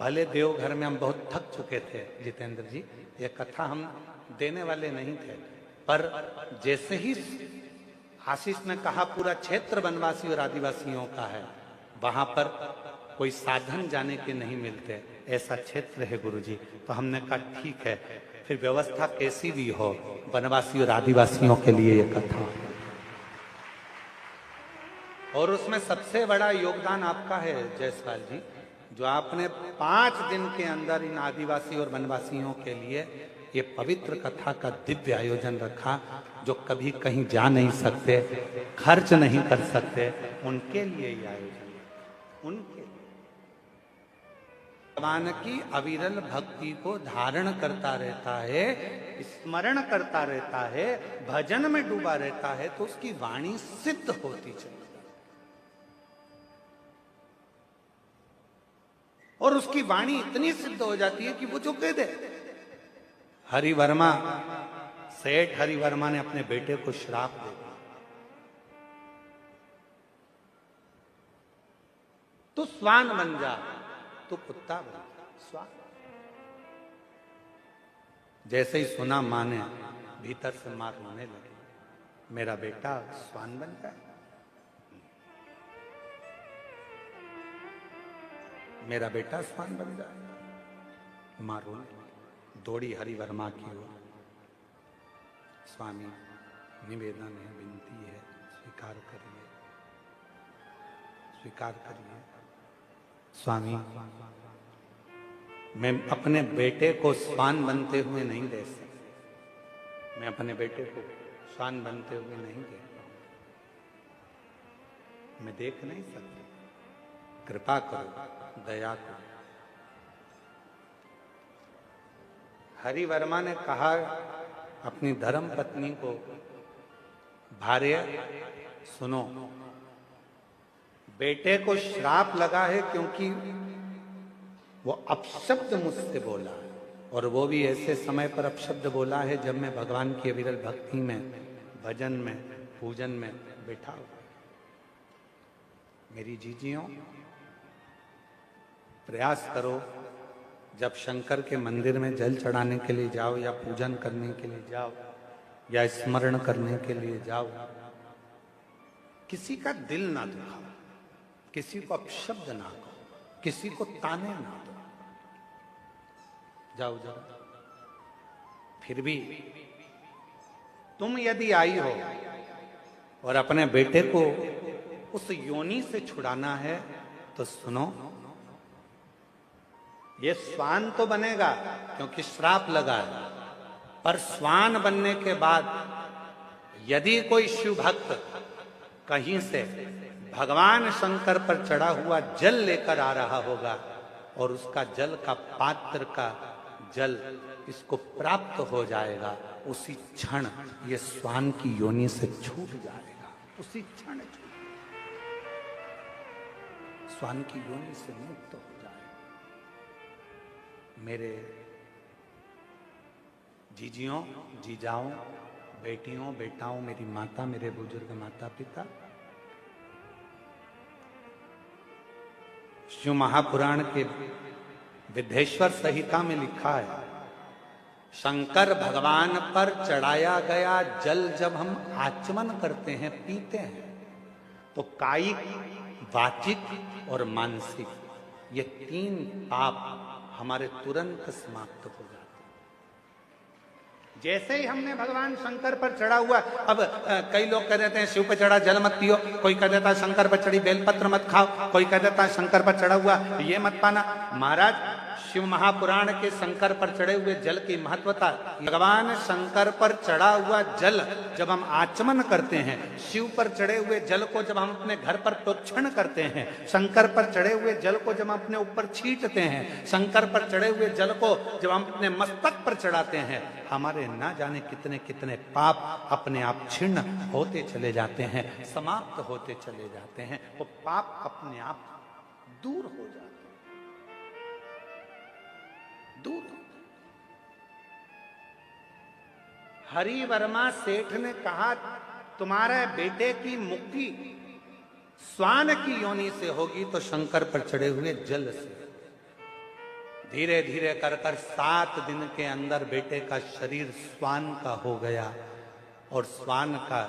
भले देवघर में हम बहुत थक चुके थे जितेंद्र जी, ये कथा हम देने वाले नहीं थे, पर जैसे ही आशीष ने कहा पूरा क्षेत्र वनवासी और आदिवासियों का है, वहां पर कोई साधन जाने के नहीं मिलते, ऐसा क्षेत्र है गुरुजी। तो हमने कहा ठीक है, फिर व्यवस्था कैसी भी हो, वनवासी और आदिवासियों के लिए ये कथा है। और उसमें सबसे बड़ा योगदान आपका है जायसवाल जी, जो आपने 5 दिन के अंदर इन आदिवासी और वनवासियों के लिए ये पवित्र कथा का दिव्य आयोजन रखा, जो कभी कहीं जा नहीं सकते, खर्च नहीं कर सकते, उनके लिए ये आयोजन, उनके भगवान की अविरल भक्ति को धारण करता रहता है, स्मरण करता रहता है, भजन में डूबा रहता है, तो उसकी वाणी सिद्ध होती चली, और उसकी वाणी इतनी सिद्ध हो जाती है कि वो जो कह दे। हरिवर्मा, सेठ हरिवर्मा ने अपने बेटे को श्राप दे दिया, तू स्वान बन जा, तू कुत्ता बन जा, स्वान। जैसे ही सुना मां ने, भीतर से मां रोने लगी, मेरा बेटा स्वान बन जाए, मेरा बेटा स्वान बन जाए। मां रोने दौड़ी हरिवर्मा की ओर, स्वामी निवेदन है, विनती है, स्वीकार करिए, स्वीकार करिए। स्वामी, मैं अपने बेटे को स्वान बनते हुए नहीं देख सकता, मैं अपने बेटे को स्वान बनते हुए नहीं देख पाऊंगा, मैं देख नहीं सकता, कृपा करो, दया करो। हरिवर्मा ने कहा अपनी धर्म पत्नी को, भार्य सुनो, बेटे को श्राप लगा है क्योंकि वो अपशब्द मुझसे बोला है, और वो भी ऐसे समय पर अपशब्द बोला है जब मैं भगवान की अविरल भक्ति में, भजन में, पूजन में बैठा हूं। मेरी जीजियों, प्रयास करो, जब शंकर के मंदिर में जल चढ़ाने के लिए जाओ, या पूजन करने के लिए जाओ, या स्मरण करने के लिए जाओ, किसी का दिल ना दुखाओ, किसी को अपशब्द ना कहो, किसी को ताने ना दो, जाओ जाओ। फिर भी तुम यदि आई हो और अपने बेटे को उस योनि से छुड़ाना है, तो सुनो, ये स्वान तो बनेगा क्योंकि श्राप लगा है, पर स्वान बनने के बाद यदि कोई शिव भक्त कहीं से भगवान शंकर पर चढ़ा हुआ जल लेकर आ रहा होगा, और उसका जल का पात्र का जल इसको प्राप्त हो जाएगा, उसी क्षण ये स्वान की योनि से छूट जाएगा, उसी क्षण स्वान की योनि से मुक्त हो जाएगा। मेरे जीजियों, जीजाओं, बेटियों, बेटाओं, मेरी माता, मेरे बुजुर्ग माता पिता, शिव महापुराण के विद्धेश्वर संहिता में लिखा है, शंकर भगवान पर चढ़ाया गया जल जब हम आचमन करते हैं, पीते हैं, तो कायिक, वाचिक और मानसिक, ये 3 पाप हमारे तुरंत समाप्त हो जाते हैं। जैसे ही हमने भगवान शंकर पर चढ़ा हुआ, अब कई लोग कह देते हैं शिव पर चढ़ा जल मत पियो, कोई कह देता है शंकर पर चढ़ी बेलपत्र मत खाओ, कोई कह देता है शंकर पर चढ़ा हुआ ये मत पाना। महाराज, शिव महापुराण के शंकर पर चढ़े हुए जल की महत्वता, भगवान शंकर पर चढ़ा हुआ जल जब हम आचमन करते हैं, शिव पर चढ़े हुए जल को जब हम अपने घर पर प्रोक्षण करते हैं, शंकर पर चढ़े हुए जल को जब हम अपने ऊपर छींटते हैं, शंकर पर चढ़े हुए जल को जब हम अपने मस्तक पर चढ़ाते हैं, हमारे ना जाने कितने कितने पाप अपने आप छिन्न होते चले जाते हैं, समाप्त होते चले जाते हैं, वो पाप अपने आप दूर हो जाते हैं, दूर। हरिवर्मा सेठ ने कहा, तुम्हारे बेटे की मुक्ति स्वान की योनि से होगी तो शंकर पर चढ़े हुए जल से। धीरे धीरे कर 7 दिन के अंदर बेटे का शरीर स्वान का हो गया, और स्वान का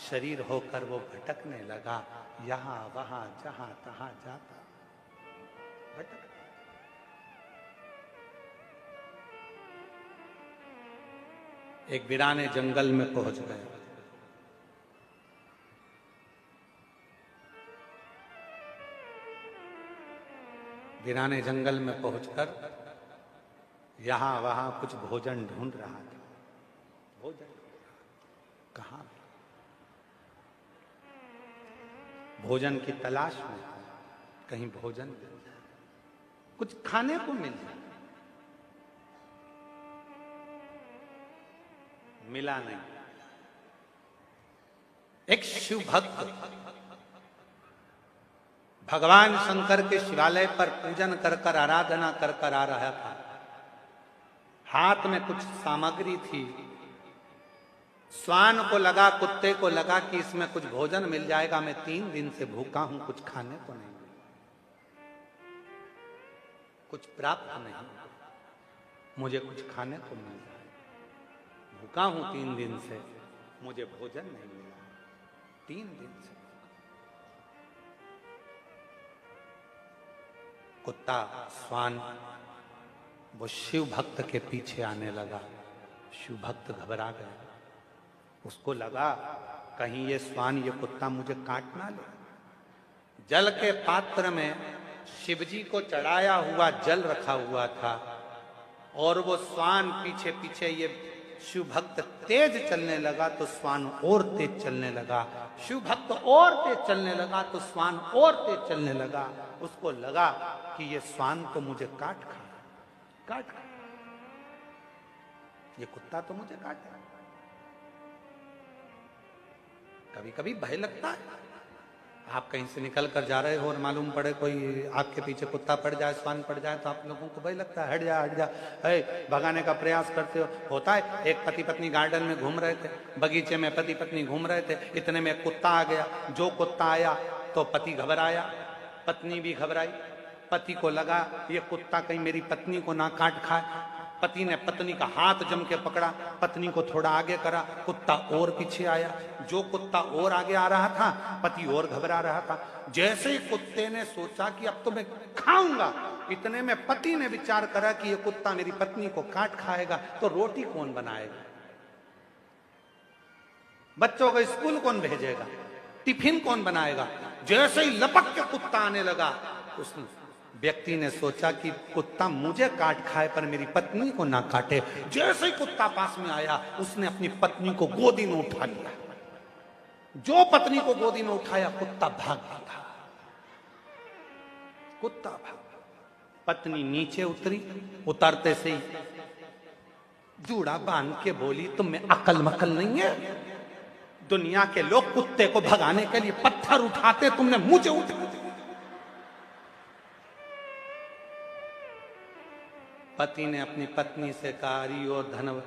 शरीर होकर वो भटकने लगा, यहां वहां जहां तहां जाता भटक। एक वीराने जंगल में पहुंच गए। वीराने जंगल में पहुंचकर यहां वहां कुछ भोजन ढूंढ रहा था। भोजन कहां? भोजन की तलाश में था, कहीं भोजन मिल जाए, कुछ खाने को मिल जाए। मिला नहीं। एक शिव भक्त भगवान शंकर के शिवालय पर पूजन कर कर आराधना कर कर आ रहा था। हाथ में कुछ सामग्री थी। श्वान को लगा, कुत्ते को लगा कि इसमें कुछ भोजन मिल जाएगा। मैं 3 दिन से भूखा हूं, कुछ खाने को नहीं, कुछ प्राप्त नहीं, मुझे कुछ खाने को मिल जाए। भूखा हूं 3 दिन से, मुझे भोजन नहीं मिला 3 दिन से। कुत्ता, श्वान वो शिव भक्त के पीछे आने लगा। शिव भक्त घबरा गया। उसको लगा कहीं ये श्वान, ये कुत्ता मुझे काट ना ले। जल के पात्र में शिवजी को चढ़ाया हुआ जल रखा हुआ था और वो श्वान पीछे पीछे, ये शिव भक्त तेज चलने लगा तो श्वान और तेज चलने लगा। शिव भक्त और तेज चलने लगा तो श्वान और तेज चलने लगा। उसको लगा कि ये श्वान तो मुझे काट खा, ये कुत्ता तो मुझे काटे। कभी कभी भय लगता है। आप कहीं से निकल कर जा रहे हो और मालूम पड़े कोई आपके पीछे कुत्ता पड़ जाए, श्वान पड़ जाए, तो आप लोगों को भय लगता है। हट जा हट जा, भगाने का प्रयास करते हो। होता है। एक पति पत्नी गार्डन में घूम रहे थे, बगीचे में पति पत्नी घूम रहे थे, इतने में कुत्ता आ गया। जो कुत्ता आया तो पति घबराया, पत्नी भी घबराई। पति को लगा ये कुत्ता कहीं मेरी पत्नी को ना काट खाए। पति ने पत्नी का हाथ जम के पकड़ा, पत्नी को थोड़ा आगे करा, कुत्ता और पीछे आया। जो कुत्ता और आगे आ रहा था, पति और घबरा रहा था। जैसे ही कुत्ते ने सोचा कि अब तो मैं खाऊंगा, इतने में पति ने विचार करा कि ये कुत्ता मेरी पत्नी को काट खाएगा, तो रोटी कौन बनाएगा, बच्चों को स्कूल कौन भेजेगा, टिफिन कौन बनाएगा। जैसे ही लपक के कुत्ता आने लगा, उस व्यक्ति ने सोचा कि कुत्ता मुझे काट खाए पर मेरी पत्नी को ना काटे। जैसे ही कुत्ता पास में आया, उसने अपनी पत्नी को गोदी में उठा लिया। जो पत्नी को गोदी में उठाया, कुत्ता भाग गया। कुत्ता भाग। पत्नी नीचे उतरी, उतरते से ही जूड़ा बांध के बोली, तुम में अकल मकल नहीं है? दुनिया के लोग कुत्ते को भगाने के लिए पत्थर उठाते, तुमने मुझे उठा। पति ने अपनी पत्नी से कहा, अरे ओ धनव,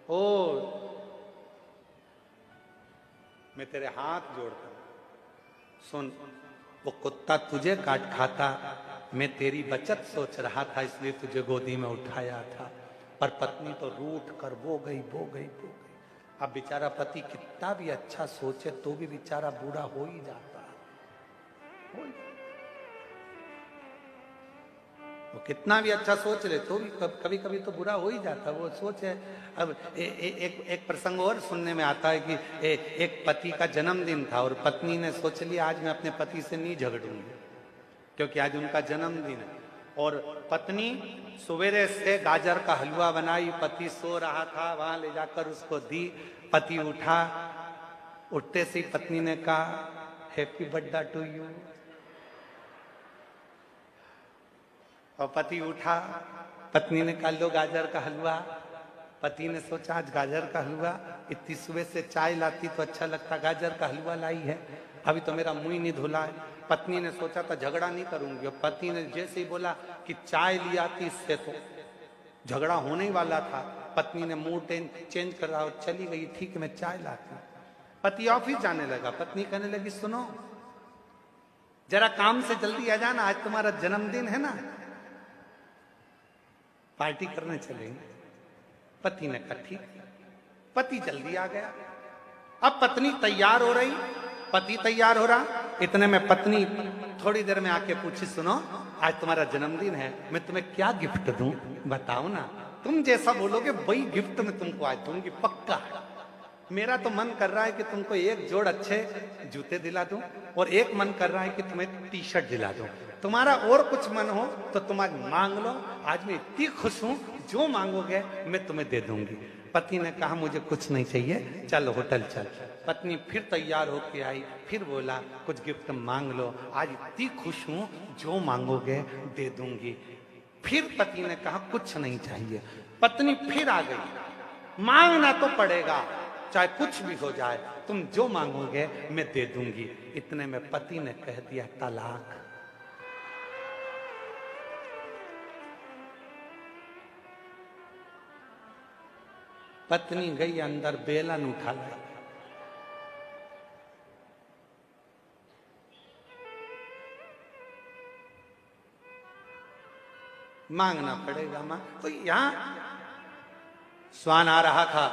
ओ मैं तेरे हाथ जोड़ता हूं, सुन, वो कुत्ता तुझे काट खाता, मैं तेरी बचत सोच रहा था इसलिए तुझे गोदी में उठाया था। पर पत्नी तो रूठ कर वो गई। अब बेचारा पति कितना भी अच्छा सोचे तो भी बेचारा बूढ़ा हो ही जाता है। वो कितना भी अच्छा सोच ले तो भी कभी कभी तो बुरा हो ही जाता। वो सोच है। अब एक प्रसंग और सुनने में आता है कि एक पति का जन्मदिन था और पत्नी ने सोच लिया आज मैं अपने पति से नहीं झगड़ूंगी क्योंकि आज उनका जन्मदिन है। और पत्नी सवेरे से गाजर का हलवा बनाई, पति सो रहा था, वहां ले जाकर उसको दी। पति उठा, उठते से पत्नी ने कहा हैप्पी बर्थडे टू यू। और पति उठा, पत्नी ने कहा लो गाजर का हलवा। पति ने सोचा आज गाजर का हलवा, इतनी सुबह से चाय लाती तो अच्छा लगता, गाजर का हलवा लाई है, अभी तो मेरा मुंह नहीं धुला है। पत्नी ने सोचा था झगड़ा नहीं करूंगी, और पति ने जैसे ही बोला कि चाय ले आती, इससे तो झगड़ा होने ही वाला था। पत्नी ने मूड चेंज कर रहा और चली गई, ठीक मैं चाय लाती। पति ऑफिस जाने लगा, पत्नी कहने लगी सुनो जरा काम से जल्दी आ जाना, आज तुम्हारा जन्मदिन है ना, पार्टी करने चलेंगे। पति ने कहा ठीक। पति जल्दी आ गया। अब पत्नी तैयार हो रही, पति तैयार हो रहा। इतने में पत्नी थोड़ी देर में आके पूछी सुनो आज तुम्हारा जन्मदिन है, मैं तुम्हें क्या गिफ्ट दूं बताओ ना। तुम जैसा बोलोगे वही गिफ्ट में तुमको आज दूंगी, पक्का। मेरा तो मन कर रहा है कि तुमको एक जोड़ अच्छे जूते दिला दूं, और एक मन कर रहा है कि तुम्हें टी शर्ट दिला दूं। तुम्हारा और कुछ मन हो तो तुम आज मांग लो। आज मैं इतनी खुश हूं, जो मांगोगे मैं तुम्हें दे दूंगी। पति ने कहा मुझे कुछ नहीं चाहिए, चल होटल चल। पत्नी फिर तैयार होके आई, फिर बोला कुछ गिफ्ट मांग लो, आज इतनी खुश हूं, जो मांगोगे दे दूंगी। फिर पति ने कहा कुछ नहीं चाहिए। पत्नी फिर आ गई, मांगना तो पड़ेगा, चाहे कुछ भी हो जाए, तुम जो मांगोगे मैं दे दूंगी। इतने में पति ने कह दिया तलाक। पत्नी गई अंदर, बेलन उठा लाई, मांगना पड़ेगा मां। तो यहां स्वान आ रहा था,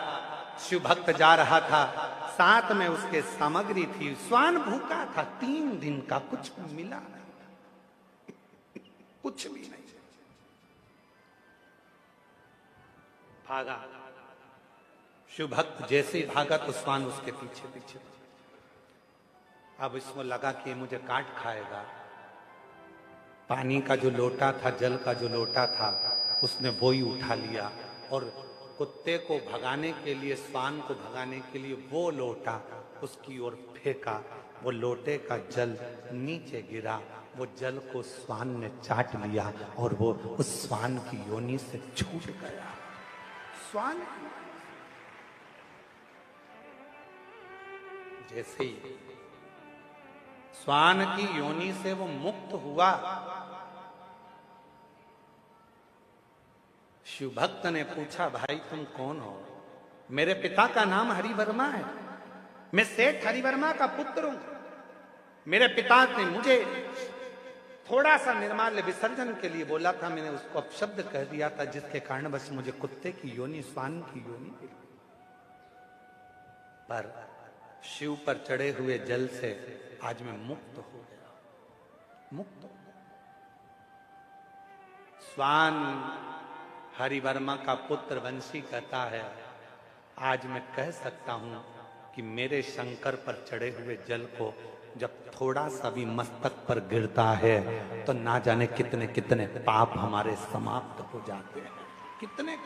शिव भक्त जा रहा था, साथ में उसके सामग्री थी। स्वान भूखा था 3 दिन का, कुछ मिला नहीं, कुछ भी नहीं। भागा, शिव भक्त जैसे ही भागा तो स्वान उसके पीछे पीछे। अब इसको लगा कि मुझे काट खाएगा। पानी का जो लोटा था, जल का जो लोटा था, उसने वो ही उठा लिया और कुत्ते को भगाने के लिए, स्वान को भगाने के लिए वो लोटा उसकी ओर फेंका। वो लोटे का जल नीचे गिरा, वो जल को स्वान ने चाट लिया और वो उस स्वान की योनि से छूट गया। स्वान जैसे ही स्वान की योनि से वो मुक्त हुआ, शिव भक्त ने पूछा भाई तुम कौन हो? मेरे पिता का नाम हरिवर्मा है, मैं सेठ हरिवर्मा का पुत्र हूं। मेरे पिता ने मुझे थोड़ा सा निर्माल्य विसर्जन के लिए बोला था, मैंने उसको अपशब्द कह दिया था, जिसके कारण बस मुझे कुत्ते की योनि, स्वान की योनि मिली। पर शिव पर चढ़े हुए जल से आज मैं मुक्त हो गया, मुक्त हो गया। स्वान हरिवर्मा का पुत्र वंशी कहता है, आज मैं कह सकता हूं कि मेरे शंकर पर चढ़े हुए जल को जब थोड़ा सा भी मस्तक पर गिरता है तो ना जाने कितने कितने पाप हमारे समाप्त हो जाते हैं, कितने